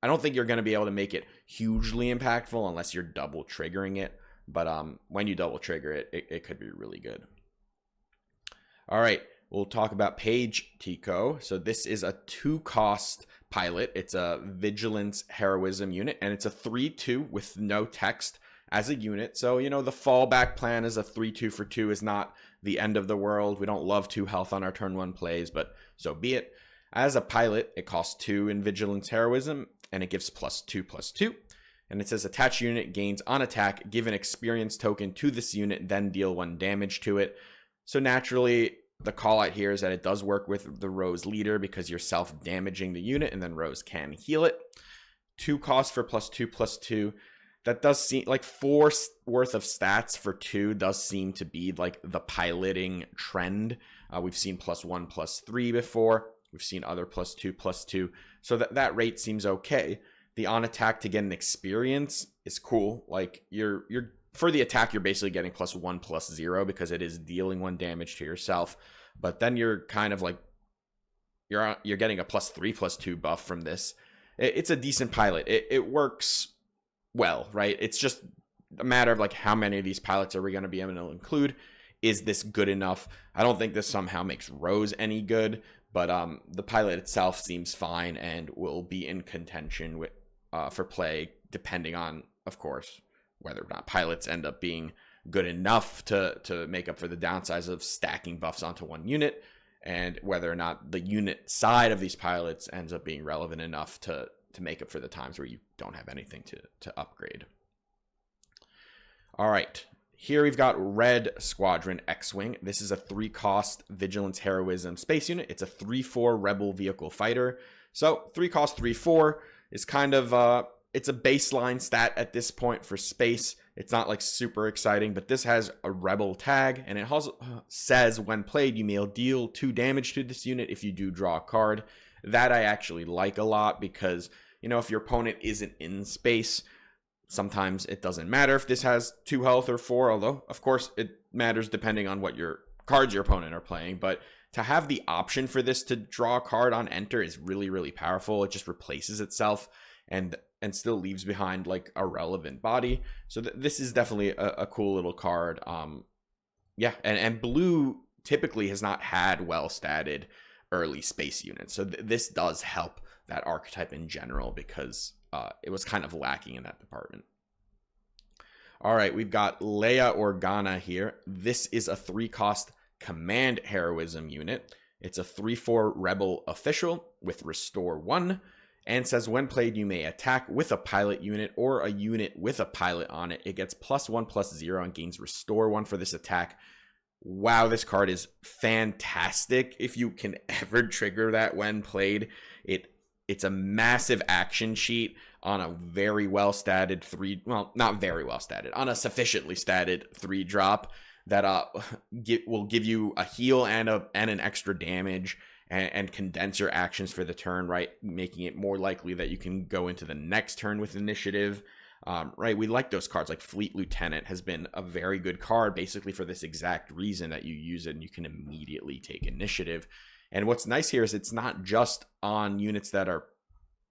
I don't think you're going to be able to make it hugely impactful unless you're double triggering it. But when you double trigger it, it could be really good. All right, we'll talk about Pigtoco. So this is a 2 cost pilot. It's a Vigilance Heroism unit, and it's a 3/2 with no text as a unit. So, you know, the fallback plan is a 3/2 for 2 is not the end of the world. We don't love 2 health on our turn 1 plays, but so be it. As a pilot, it costs 2 in Vigilance Heroism, and it gives +2/+2. And it says attached unit gains on attack, give an experience token to this unit, then deal 1 damage to it. So naturally, the call out here is that it does work with the Rose leader because you're self-damaging the unit, and then Rose can heal it. 2 costs for +2/+2. That does seem like 4 worth of stats for 2 does seem to be like the piloting trend. We've seen +1/+3 before. We've seen other +2/+2. So that rate seems okay. The on attack to get an experience is cool. Like you're for the attack, you're basically getting +1/+0 because it is dealing 1 damage to yourself. But then you're kind of like you're getting a +3/+2 buff from this. It's a decent pilot. It works well, right? It's just a matter of like how many of these pilots are we going to be able to include. Is this good enough? I don't think this somehow makes Rose any good, but the pilot itself seems fine and will be in contention with for play, depending on, of course, whether or not pilots end up being good enough to make up for the downsides of stacking buffs onto one unit, and whether or not the unit side of these pilots ends up being relevant enough to make up for the times where you don't have anything to upgrade. All right, here we've got Red Squadron XWing. This is a 3-cost Vigilance Heroism space unit. It's a 3/4 Rebel Vehicle Fighter. So 3-cost, 3/4 is kind of it's a baseline stat at this point for space. It's not like super exciting, but this has a Rebel tag, and it also says when played, you may deal 2 damage to this unit if you do draw a card. That I actually like a lot because, you know, if your opponent isn't in space, sometimes it doesn't matter if this has 2 health or 4, although, of course, it matters depending on what your cards your opponent are playing. But to have the option for this to draw a card on enter is really, really powerful. It just replaces itself and still leaves behind like a relevant body. So this is definitely a cool little card. Yeah, and blue typically has not had well-statted early space units. So this does help that archetype in general because it was kind of lacking in that department. All right, we've got Leia Orana here. This is a 3-cost Command Heroism unit. It's a 3/4 Rebel Official with Restore 1, and says when played, you may attack with a pilot unit or a unit with a pilot on it. It gets +1/+0 and gains Restore 1 for this attack. Wow, this card is fantastic. If you can ever trigger that when played, it's a massive action sheet on a very well-statted not very well-statted, on a sufficiently statted 3-drop that will give you a heal and an extra damage and condense your actions for the turn, right? Making it more likely that you can go into the next turn with initiative, right? We like those cards. Like Fleet Lieutenant has been a very good card basically for this exact reason, that you use it and you can immediately take initiative. And what's nice here is it's not just on units that are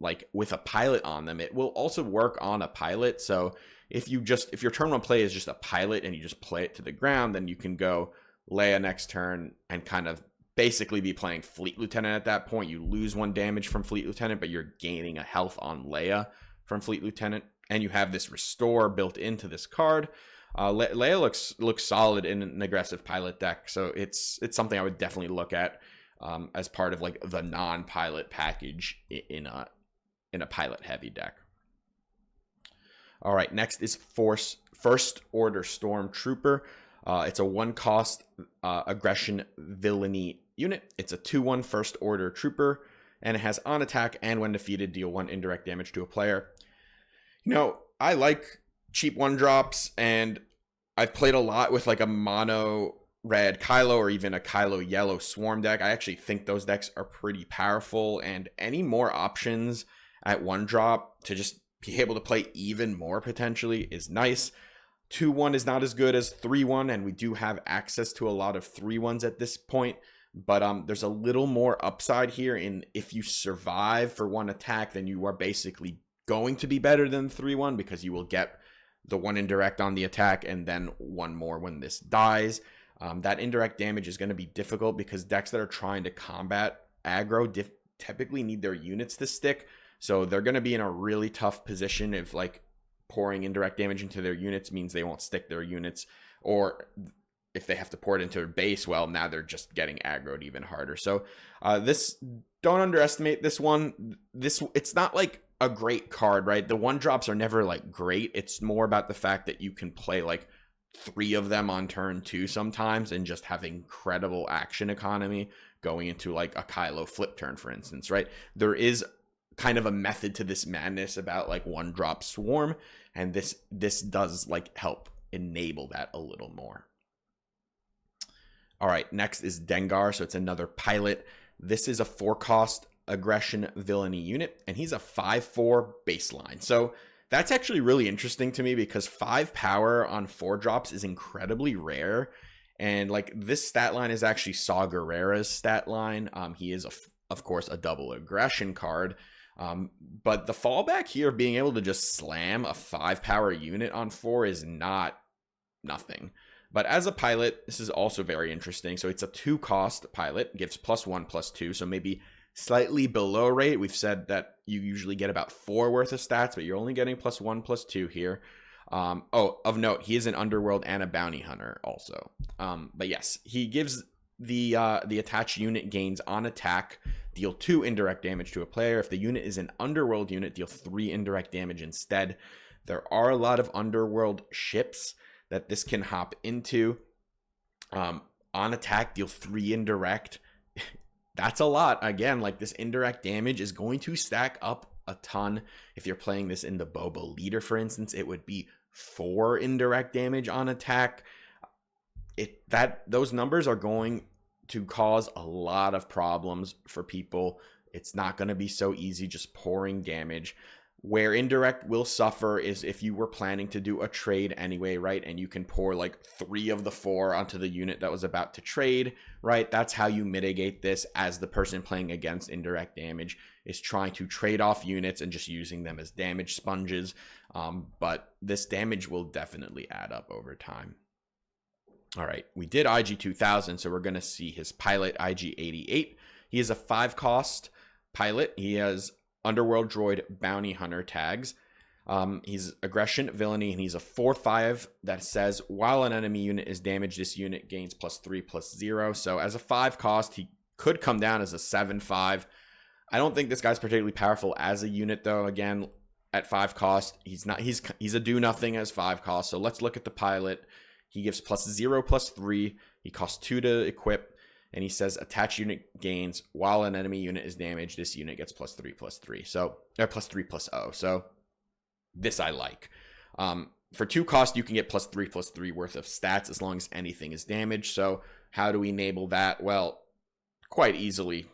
like with a pilot on them. It will also work on a pilot. So if your turn 1 play is just a pilot and you just play it to the ground, then you can go Leia next turn and kind of basically be playing Fleet Lieutenant at that point. You lose 1 damage from Fleet Lieutenant, but you're gaining a health on Leia from Fleet Lieutenant, and you have this Restore built into this card. Leia looks solid in an aggressive pilot deck, so it's something I would definitely look at as part of like the non-pilot package in a pilot heavy deck. All right, next is First Order Stormtrooper. It's a 1-cost aggression villainy unit. It's a 2/1 First Order Trooper, and it has on attack and when defeated, deal 1 indirect damage to a player. You know, I like cheap 1-drops, and I've played a lot with like a mono red Kylo or even a Kylo yellow Swarm deck. I actually think those decks are pretty powerful, and any more options at 1-drop to just be able to play even more potentially is nice. 2/1 is not as good as 3/1, and we do have access to a lot of 3/1s at this point, but there's a little more upside here in if you survive for 1 attack, then you are basically going to be better than 3/1 because you will get the 1 indirect on the attack and then 1 more when this dies. That indirect damage is going to be difficult because decks that are trying to combat aggro typically need their units to stick. So they're going to be in a really tough position if like pouring indirect damage into their units means they won't stick their units, or if they have to pour it into their base, well, now they're just getting aggroed even harder. So don't underestimate this one. It's not like a great card, right? The 1-drops are never like great. It's more about the fact that you can play like 3 of them on turn 2 sometimes and just have incredible action economy going into like a Kylo flip turn, for instance, right? There is kind of a method to this madness about like 1-drop Swarm, and this does like help enable that a little more. All right, next is Dengar. So it's another pilot This is a 4-cost aggression villainy unit, and he's a 5/4 baseline. So that's actually really interesting to me because 5 power on 4 drops is incredibly rare. And like this stat line is actually Saw Gerrera's stat line. He is, of course, a double aggression card. But the fallback here, being able to just slam a 5 power unit on 4 is nothing. But as a pilot, this is also very interesting. So it's a 2-cost pilot, gives +1/+2. So maybe slightly below rate. We've said that you usually get about 4 worth of stats, but you're only getting +1/+2 here. Of note, he is an underworld and a bounty hunter also. But yes, he gives the attached unit gains on attack, deal 2 indirect damage to a player. If the unit is an underworld unit, deal 3 indirect damage instead. There are a lot of underworld ships that this can hop into. On attack, deal 3 indirect. That's a lot. Again, like this indirect damage is going to stack up a ton. If you're playing this in the Boba leader, for instance, it would be 4 indirect damage on attack. Those numbers are going to cause a lot of problems for people. It's not going to be so easy just pouring damage. Where indirect will suffer is if you were planning to do a trade anyway, right? And you can pour like 3 of the 4 onto the unit that was about to trade, right? That's how you mitigate this, as the person playing against indirect damage is trying to trade off units and just using them as damage sponges. But this damage will definitely add up over time. All right, we did IG-2000, so we're going to see his pilot, IG-88. He is a 5-cost pilot. He has Underworld Droid Bounty Hunter tags. He's aggression, villainy, and he's a 4/5 that says while an enemy unit is damaged, this unit gains +3/+0. So as a 5-cost, he could come down as a 7/5. I don't think this guy's particularly powerful as a unit, though. Again, at 5-cost, he's a do nothing as 5-cost. So let's look at the pilot. He gives +0/+3. He costs 2 to equip. And he says attached unit gains while an enemy unit is damaged. This unit gets +3/+3. So or +3/+0. So this I like. For 2 cost, you can get +3/+3 worth of stats as long as anything is damaged. So how do we enable that? Well, quite easily,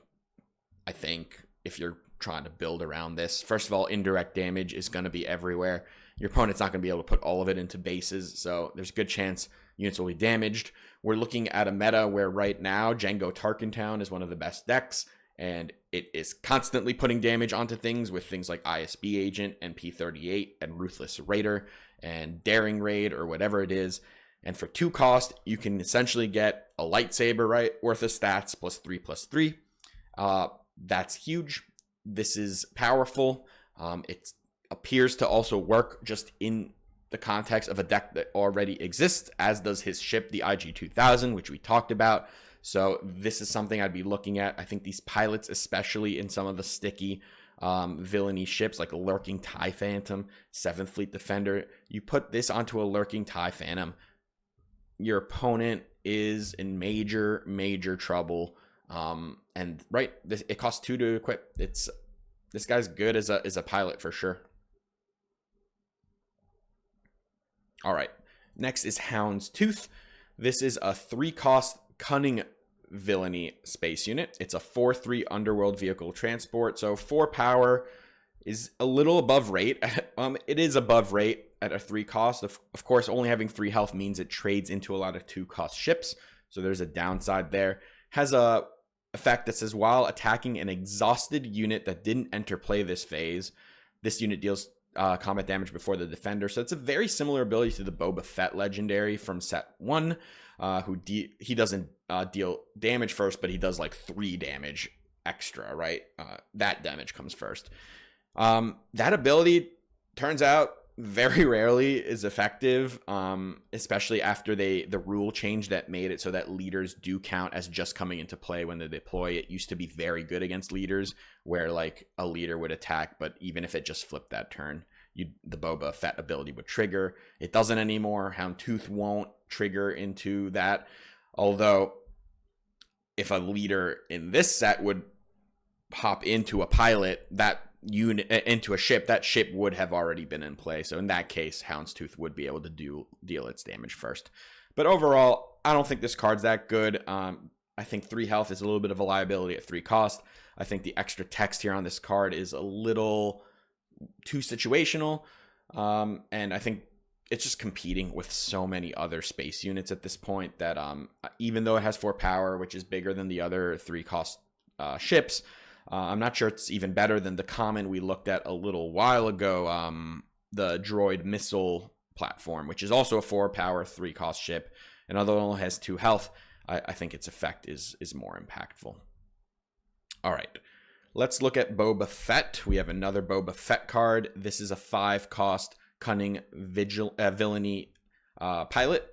I think, if you're trying to build around this. First of all, indirect damage is going to be everywhere. Your opponent's not going to be able to put all of it into bases, so there's a good chance units will be damaged. We're looking at a meta where right now Jango Tarkintown is one of the best decks, and it is constantly putting damage onto things with things like ISB Agent and P38 and Ruthless Raider and Daring Raid or whatever it is. And for 2 cost, you can essentially get a lightsaber, right, worth of stats +3/+3. That's huge. This is powerful. It appears to also work just in the context of a deck that already exists, as does his ship, the IG-2000, which we talked about. So this is something I'd be looking at. I think these pilots, especially in some of the sticky villainy ships like a Lurking TIE Phantom, 7th Fleet Defender, you put this onto a Lurking TIE Phantom, your opponent is in major trouble. And right, it costs 2 to equip. This guy's good as a pilot for sure. All right, next is Hound Tooth. This is a 3-cost cunning villainy space unit. It's a 4/3 underworld vehicle transport. So 4 power is a little above rate. It is above rate at a 3 cost. Of course, only having 3 health means it trades into a lot of 2-cost ships. So there's a downside there. Has a effect that says while attacking an exhausted unit that didn't enter play this phase, this unit deals combat damage before the defender. So it's a very similar ability to the Boba Fett legendary from set 1, he doesn't deal damage first, but he does like 3 damage extra, right? That damage comes first. That ability turns out very rarely is effective, especially after the rule change that made it so that leaders do count as just coming into play when they deploy. It used to be very good against leaders, where like a leader would attack, but even if it just flipped that turn, the Boba Fett ability would trigger. It doesn't anymore. Hound Tooth won't trigger into that, although if a leader in this set would hop into a pilot, that unit into a ship, that ship would have already been in play. So in that case, Houndstooth would be able to deal its damage first. But overall, I don't think this card's that good. I think 3 health is a little bit of a liability at 3 cost. I think the extra text here on this card is a little too situational. And I think it's just competing with so many other space units at this point that even though it has 4 power, which is bigger than the other 3 cost ships, I'm not sure it's even better than the common we looked at a little while ago, the Droid missile platform, which is also a 4 power 3 cost ship, and although it only has 2 health, I think its effect is more impactful. All right, let's look at Boba Fett. We have another Boba Fett card. This is a 5 cost Cunning Villainy pilot,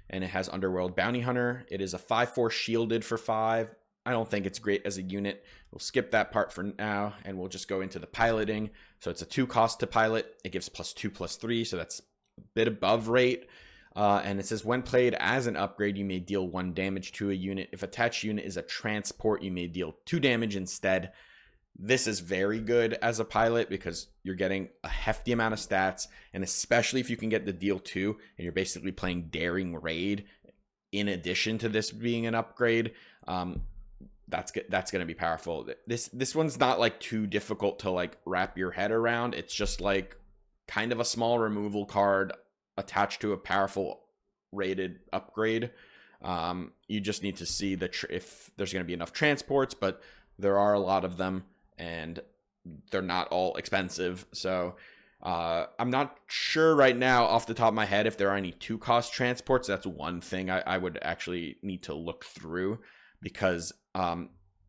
and it has Underworld Bounty Hunter. It is a 5/4 shielded for 5. I don't think it's great as a unit. We'll skip that part for now, and we'll just go into the piloting. So it's a 2 cost to pilot. It gives +2/+3, so that's a bit above rate. And it says, when played as an upgrade, you may deal 1 damage to a unit. If attached unit is a transport, you may deal 2 damage instead. This is very good as a pilot because you're getting a hefty amount of stats, and especially if you can get the deal 2, and you're basically playing Daring Raid in addition to this being an upgrade. That's going to be powerful. This one's not like too difficult to like wrap your head around. It's just like kind of a small removal card attached to a powerful rated upgrade. You just need to see if there's going to be enough transports, but there are a lot of them, and they're not all expensive. So I'm not sure right now off the top of my head if there are any 2 cost transports. That's one thing I would actually need to look through, because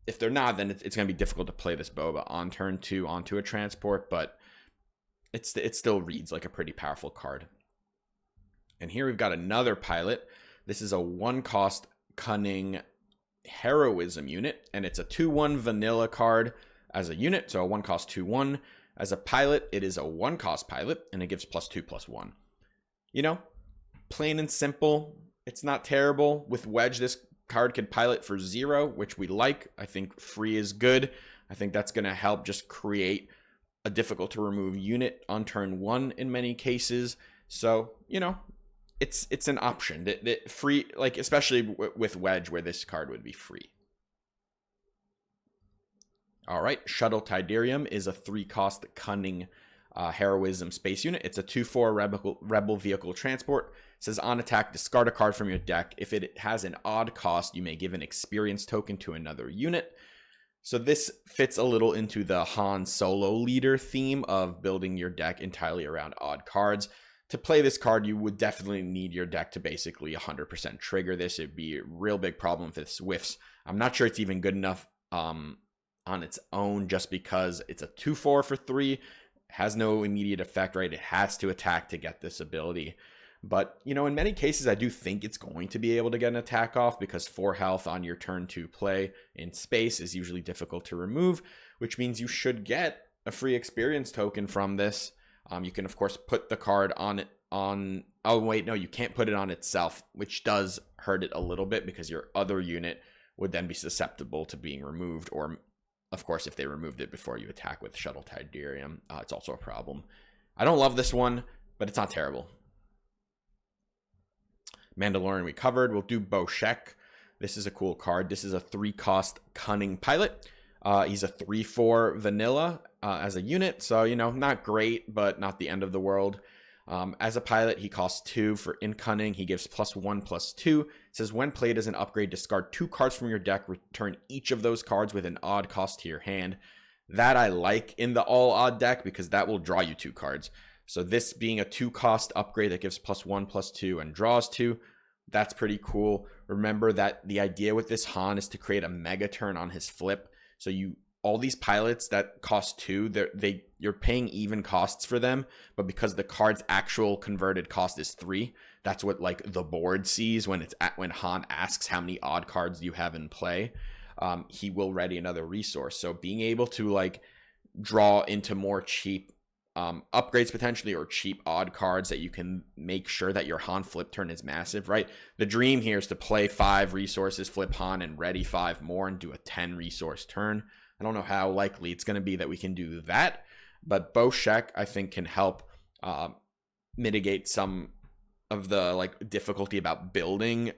if they're not, then it's going to be difficult to play this Boba on turn 2 onto a transport, but it still reads like a pretty powerful card. And here we've got another pilot. This is a 1 cost Cunning Heroism unit, and it's a 2/1 vanilla card as a unit, so a 1 cost 2/1. As a pilot, it is a 1 cost pilot, and it gives +2/+1. You know, plain and simple. It's not terrible. With Wedge, this card can pilot for 0, which we like. I think free is good. I think that's going to help just create a difficult to remove unit on turn 1 in many cases. So, you know, it's an option that free, like especially with Wedge, where this card would be free. All right, Shuttle Tidarion is a 3 cost Cunning Heroism space unit. It's a 2/4 rebel vehicle transport. It says, on attack, discard a card from your deck. If it has an odd cost, you may give an experience token to another unit. So this fits a little into the Han Solo leader theme of building your deck entirely around odd cards. To play this card, you would definitely need your deck to basically 100% trigger this. It'd be a real big problem if it's whiffs. I'm not sure it's even good enough on its own, just because it's a 2/4 for 3, has no immediate effect, right? It has to attack to get this ability. But, you know, in many cases, I do think it's going to be able to get an attack off, because 4 health on your turn 2 play in space is usually difficult to remove, which means you should get a free experience token from this. You can, of course, put the card on it oh, wait, no, you can't put it on itself, which does hurt it a little bit, because your other unit would then be susceptible to being removed, or, of course, if they removed it before you attack with Shuttle Tidarion, it's also a problem. I don't love this one, but it's not terrible. Mandalorian we covered. We'll do Boshek. This is a cool card. This is a 3 cost Cunning Pilot. He's a 3/4 vanilla as a unit, so, you know, not great, but not the end of the world. As a pilot, he costs 2 for in Cunning. He gives +1/+2. It says, when played as an upgrade, discard 2 cards from your deck. Return each of those cards with an odd cost to your hand. That I like in the all odd deck, because that will draw you 2 cards. So this being a 2 cost upgrade that gives +1/+2 and draws 2, that's pretty cool. Remember that the idea with this Han is to create a mega turn on his flip. So all these pilots that cost 2, you're paying even costs for them, but because the card's actual converted cost is 3, that's what like the board sees when Han asks how many odd cards you have in play. He will ready another resource. So being able to like draw into more cheap upgrades potentially, or cheap odd cards that you can make sure that your Han flip turn is massive, right? The dream here is to play 5 resources, flip Han, and ready 5 more and do a 10 resource turn. I don't know how likely it's going to be that we can do that, but Boshek, I think, can help mitigate some of the like difficulty about building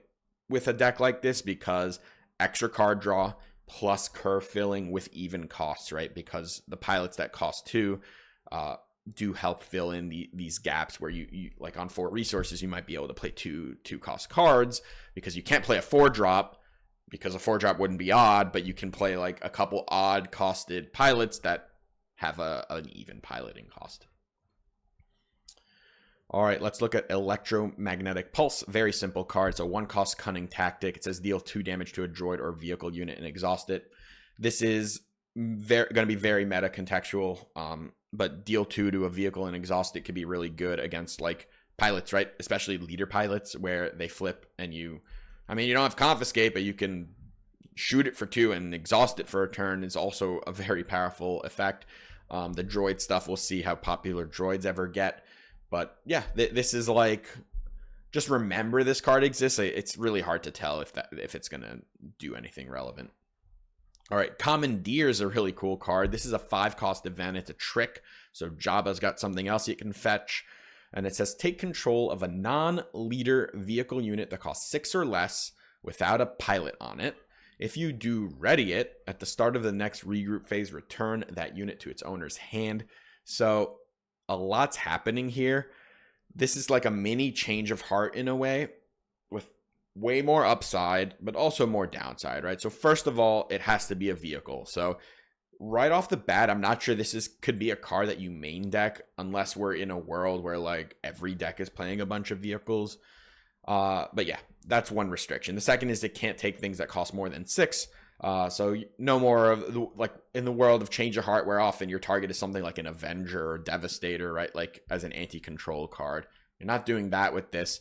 with a deck like this, because extra card draw plus curve filling with even costs, right? Because the pilots that cost 2 do help fill in these gaps where you like on 4 resources, you might be able to play two cost cards because you can't play a 4-drop because a 4-drop wouldn't be odd, but you can play like a couple odd costed pilots that have an even piloting cost. All right, let's look at Electromagnetic Pulse. Very simple card. It's a 1-cost cunning tactic. It says deal 2 damage to a droid or vehicle unit and exhaust it. This is going to be very meta contextual, but deal 2 to a vehicle and exhaust it could be really good against like pilots, right? Especially leader pilots where they flip and you don't have confiscate, but you can shoot it for 2 and exhaust it for a turn is also a very powerful effect. The droid stuff, we'll see how popular droids ever get. But yeah, this is like, just remember this card exists. It's really hard to tell if it's going to do anything relevant. All right, Commandeer is a really cool card. This is a 5-cost event. It's a trick. So Jabba's got something else you can fetch. And it says take control of a non-leader vehicle unit that costs 6 or less without a pilot on it. If you do ready it, at the start of the next regroup phase, return that unit to its owner's hand. So a lot's happening here. This is like a mini change of heart in a way, with way more upside, but also more downside, right? So first of all, it has to be a vehicle. So right off the bat, I'm not sure this could be a card that you main deck unless we're in a world where like every deck is playing a bunch of vehicles. But yeah, that's one restriction. The second is it can't take things that cost more than 6. So no more of like in the world of Change of Heart, where often your target is something like an Avenger or Devastator, right? Like as an anti-control card. You're not doing that with this,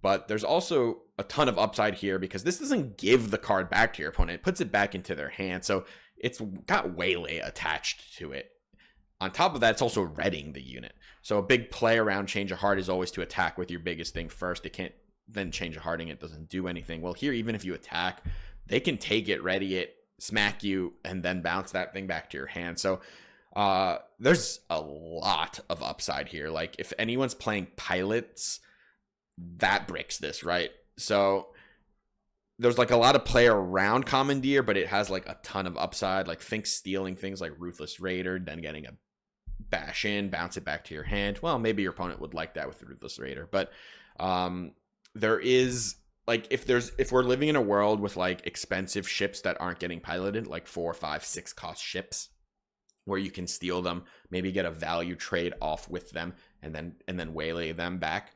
but there's also a ton of upside here because this doesn't give the card back to your opponent. It puts it back into their hand. So it's got Waylay attached to it. On top of that, it's also readying the unit. So a big play around Change of Heart is always to attack with your biggest thing first. It can't then Change of Hearting. It doesn't do anything. Well, here, even if you attack, they can take it, ready it, smack you, and then bounce that thing back to your hand. So there's a lot of upside here. Like if anyone's playing pilots, that bricks this, right? So there's like a lot of play around Commandeer, but it has like a ton of upside. Like think stealing things like Ruthless Raider, then getting a bash in, bounce it back to your hand. Well, maybe your opponent would like that with the Ruthless Raider, but there is like if we're living in a world with like expensive ships that aren't getting piloted, like 4, 5, 6 cost ships where you can steal them, maybe get a value trade off with them and then waylay them back,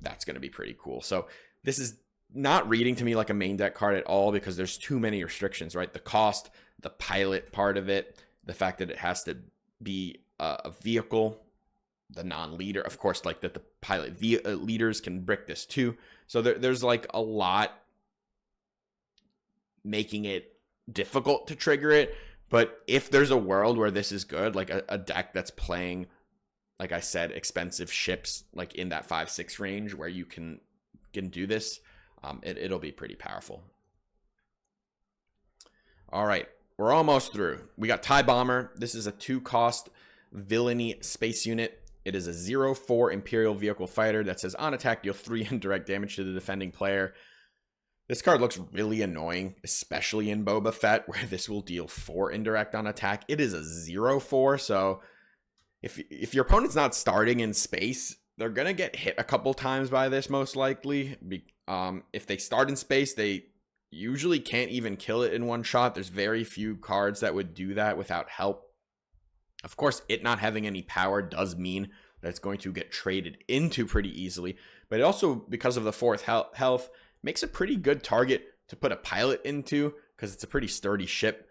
that's going to be pretty cool. So this is not reading to me like a main deck card at all because there's too many restrictions, right? The cost, the pilot part of it, the fact that it has to be a vehicle, the non-leader, of course, like that the pilot leaders can brick this too. So there's like a lot making it difficult to trigger it. But if there's a world where this is good, like a deck that's playing, like I said, expensive ships, like in that 5-6 range where you can do this, it'll be pretty powerful. All right, we're almost through. We got TIE Bomber. This is a 2-cost villainy space unit. It is a 0-4 Imperial Vehicle Fighter that says on attack, deal 3 indirect damage to the defending player. This card looks really annoying, especially in Boba Fett, where this will deal 4 indirect on attack. It is a 0-4, so if your opponent's not starting in space, they're going to get hit a couple times by this, most likely. If they start in space, they usually can't even kill it in one shot. There's very few cards that would do that without help. Of course, it not having any power does mean that it's going to get traded into pretty easily, but it also, because of the 4th health, makes a pretty good target to put a pilot into because it's a pretty sturdy ship.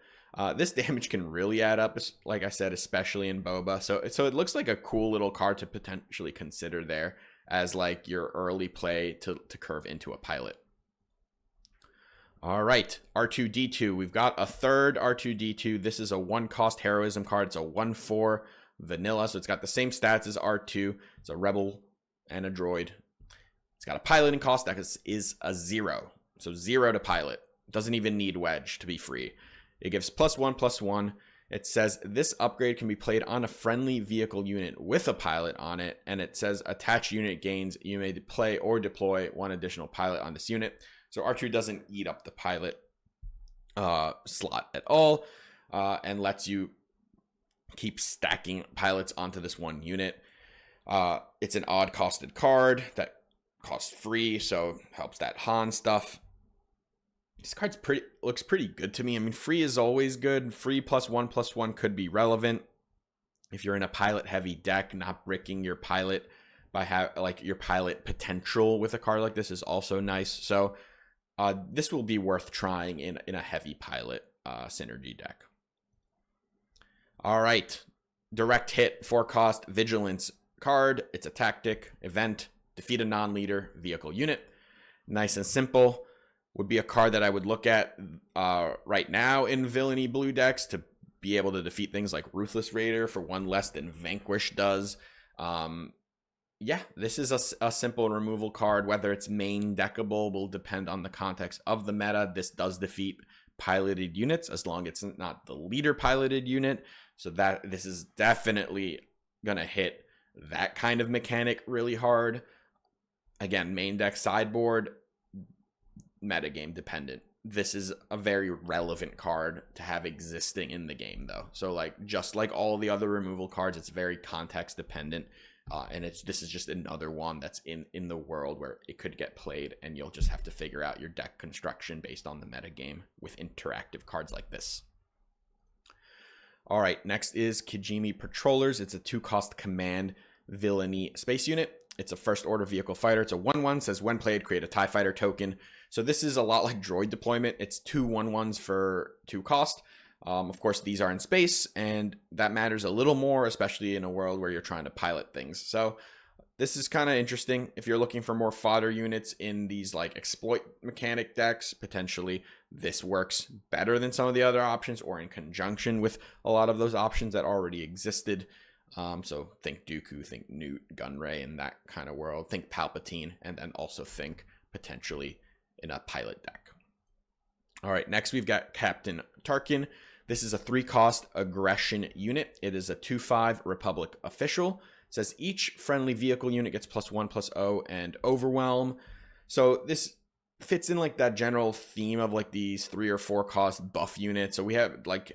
This damage can really add up, like I said, especially in Boba. So it looks like a cool little card to potentially consider there as like your early play to curve into a pilot. All right, R2-D2. We've got a third R2-D2. This is a 1-cost heroism card. It's a 1-4 vanilla, so it's got the same stats as R2. It's a rebel and a droid. It's got a piloting cost that is a 0. So 0 to pilot. It doesn't even need wedge to be free. It gives +1/+1. It says this upgrade can be played on a friendly vehicle unit with a pilot on it. And it says attach unit gains. You may play or deploy 1 additional pilot on this unit. So R2 doesn't eat up the pilot. slot at all, and lets you keep stacking pilots onto this one unit. It's an odd costed card that costs free, so helps that Han stuff. This card's looks pretty good to me. I mean, free is always good. Free +1/+1 could be relevant if you're in a pilot heavy deck. Not bricking your pilot by your pilot potential with a card like this is also nice. So this will be worth trying in a heavy pilot synergy deck. All right, direct hit, 4-cost vigilance card. It's a tactic event. Defeat a non-leader vehicle unit. Nice and simple. Would be a card that I would look at right now in villainy blue decks to be able to defeat things like Ruthless Raider for 1 less than Vanquish does. Yeah, this is a simple removal card. Whether it's main deckable will depend on the context of the meta. This does defeat piloted units as long as it's not the leader piloted unit. So that this is definitely gonna hit that kind of mechanic really hard. Again, main deck sideboard, metagame dependent. This is a very relevant card to have existing in the game though. So like just like all the other removal cards, it's very context dependent. And this is just another one that's in the world where it could get played, and you'll just have to figure out your deck construction based on the metagame with interactive cards like this. All right, next is Kijimi Patrollers. It's a 2-cost command villainy space unit. It's a first order vehicle fighter. It's a 1/1, says when played, create a TIE fighter token. So this is a lot like droid deployment. It's 2 1/1s for 2 cost. Of course, these are in space, and that matters a little more, especially in a world where you're trying to pilot things. So this is kind of interesting. If you're looking for more fodder units in these like exploit mechanic decks, potentially this works better than some of the other options, or in conjunction with a lot of those options that already existed. So think Dooku, think Newt, Gunray, in that kind of world. Think Palpatine, and then also think potentially in a pilot deck. All right, next we've got Captain Tarkin. This is a 3-cost aggression unit. It is a 2/5 Republic official. It says each friendly vehicle unit gets +1/+0 and overwhelm. So this fits in like that general theme of like these 3 or 4-cost buff units. So we have like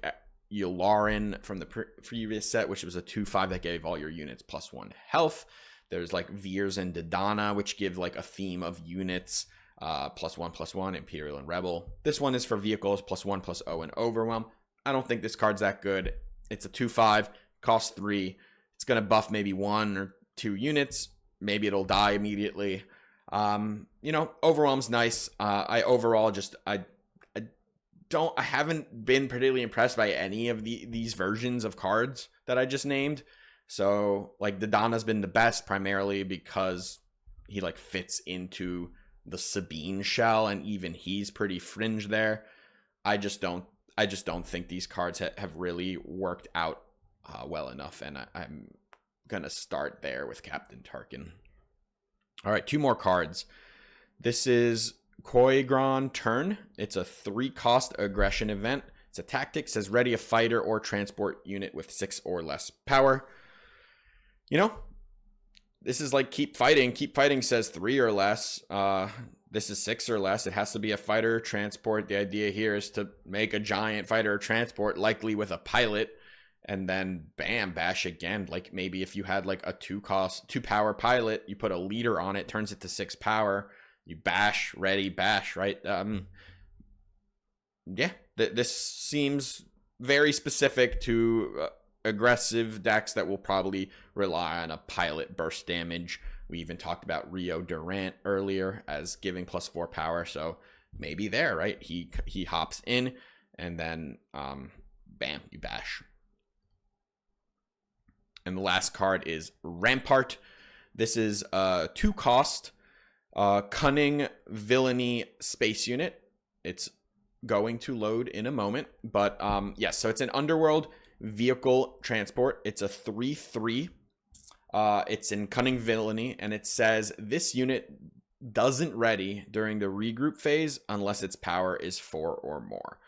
Yularen from the previous set, which was a 2/5 that gave all your units +1 health. There's like Veers and Dodonna, which give like a theme of units +1/+1, Imperial and Rebel. This one is for vehicles +1/+0 and overwhelm. I don't think this card's that good. It's a 2/5, costs 3. It's gonna buff maybe 1 or 2 units. Maybe it'll die immediately. Overwhelm's nice. I haven't been particularly impressed by any of these versions of cards that I just named. So like Dodonna's been the best, primarily because he like fits into the Sabine shell, and even he's pretty fringe there. I just don't think these cards have really worked out well enough, and I'm gonna start there with Captain Tarkin. All right, 2 more cards. This is Koigron Turn. It's a 3-cost aggression event. It's a tactic. Says ready a fighter or transport unit with 6 or less power. This is like keep fighting. Keep fighting says 3 or less. This is 6 or less. It has to be a fighter transport. The idea here is to make a giant fighter transport, likely with a pilot, and then bam, bash again. Like maybe if you had like a 2-power pilot, you put a leader on it, turns it to 6 power. You bash, ready, bash, right? This seems very specific to aggressive decks that will probably rely on a pilot burst damage. We even talked about Rio Durant earlier as giving +4 power, so maybe there, right? He hops in, and then bam, you bash. And the last card is Rampart. This is a 2-cost cunning villainy space unit. It's going to load in a moment, but yes, so it's an underworld vehicle transport. It's a 3/3. It's in cunning villainy, and it says this unit doesn't ready during the regroup phase unless its power is 4 or more.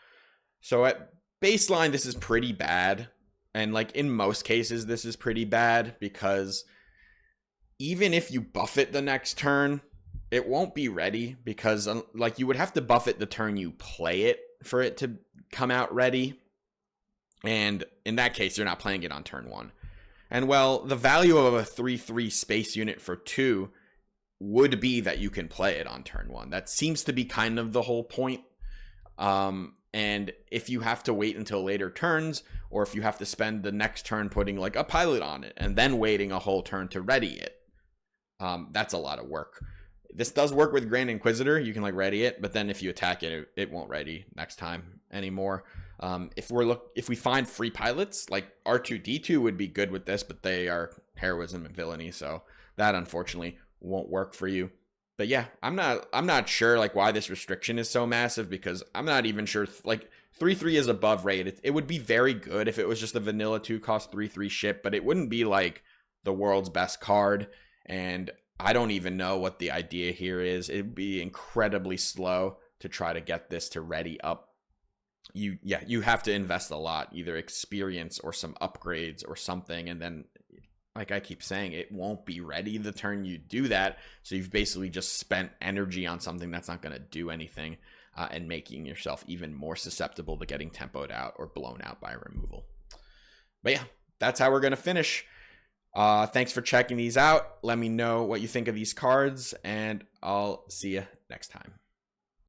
So at baseline, this is pretty bad, and like in most cases, this is pretty bad because even if you buff it the next turn, it won't be ready, because like you would have to buff it the turn you play it for it to come out ready. And in that case, you're not playing it on turn 1. And well, the value of a 3/3 space unit for 2 would be that you can play it on turn 1. That seems to be kind of the whole point. And if you have to wait until later turns, or if you have to spend the next turn putting like a pilot on it and then waiting a whole turn to ready it, that's a lot of work. This does work with Grand Inquisitor. You can like ready it, but then if you attack it, it won't ready next time anymore. If we find free pilots, like R2-D2 would be good with this, but they are heroism and villainy, so that unfortunately won't work for you. But yeah, I'm not sure like why this restriction is so massive, because I'm not even sure like 3/3 is above rate. It would be very good if it was just a vanilla 2 cost 3/3 ship, but it wouldn't be like the world's best card. And I don't even know what the idea here is. It'd be incredibly slow to try to get this to ready up. You have to invest a lot, either experience or some upgrades or something, and then like I keep saying, it won't be ready the turn you do that. So you've basically just spent energy on something that's not going to do anything, and making yourself even more susceptible to getting tempoed out or blown out by removal. But yeah, that's how we're going to finish. Thanks for checking these out. Let me know what you think of these cards, and I'll see you next time.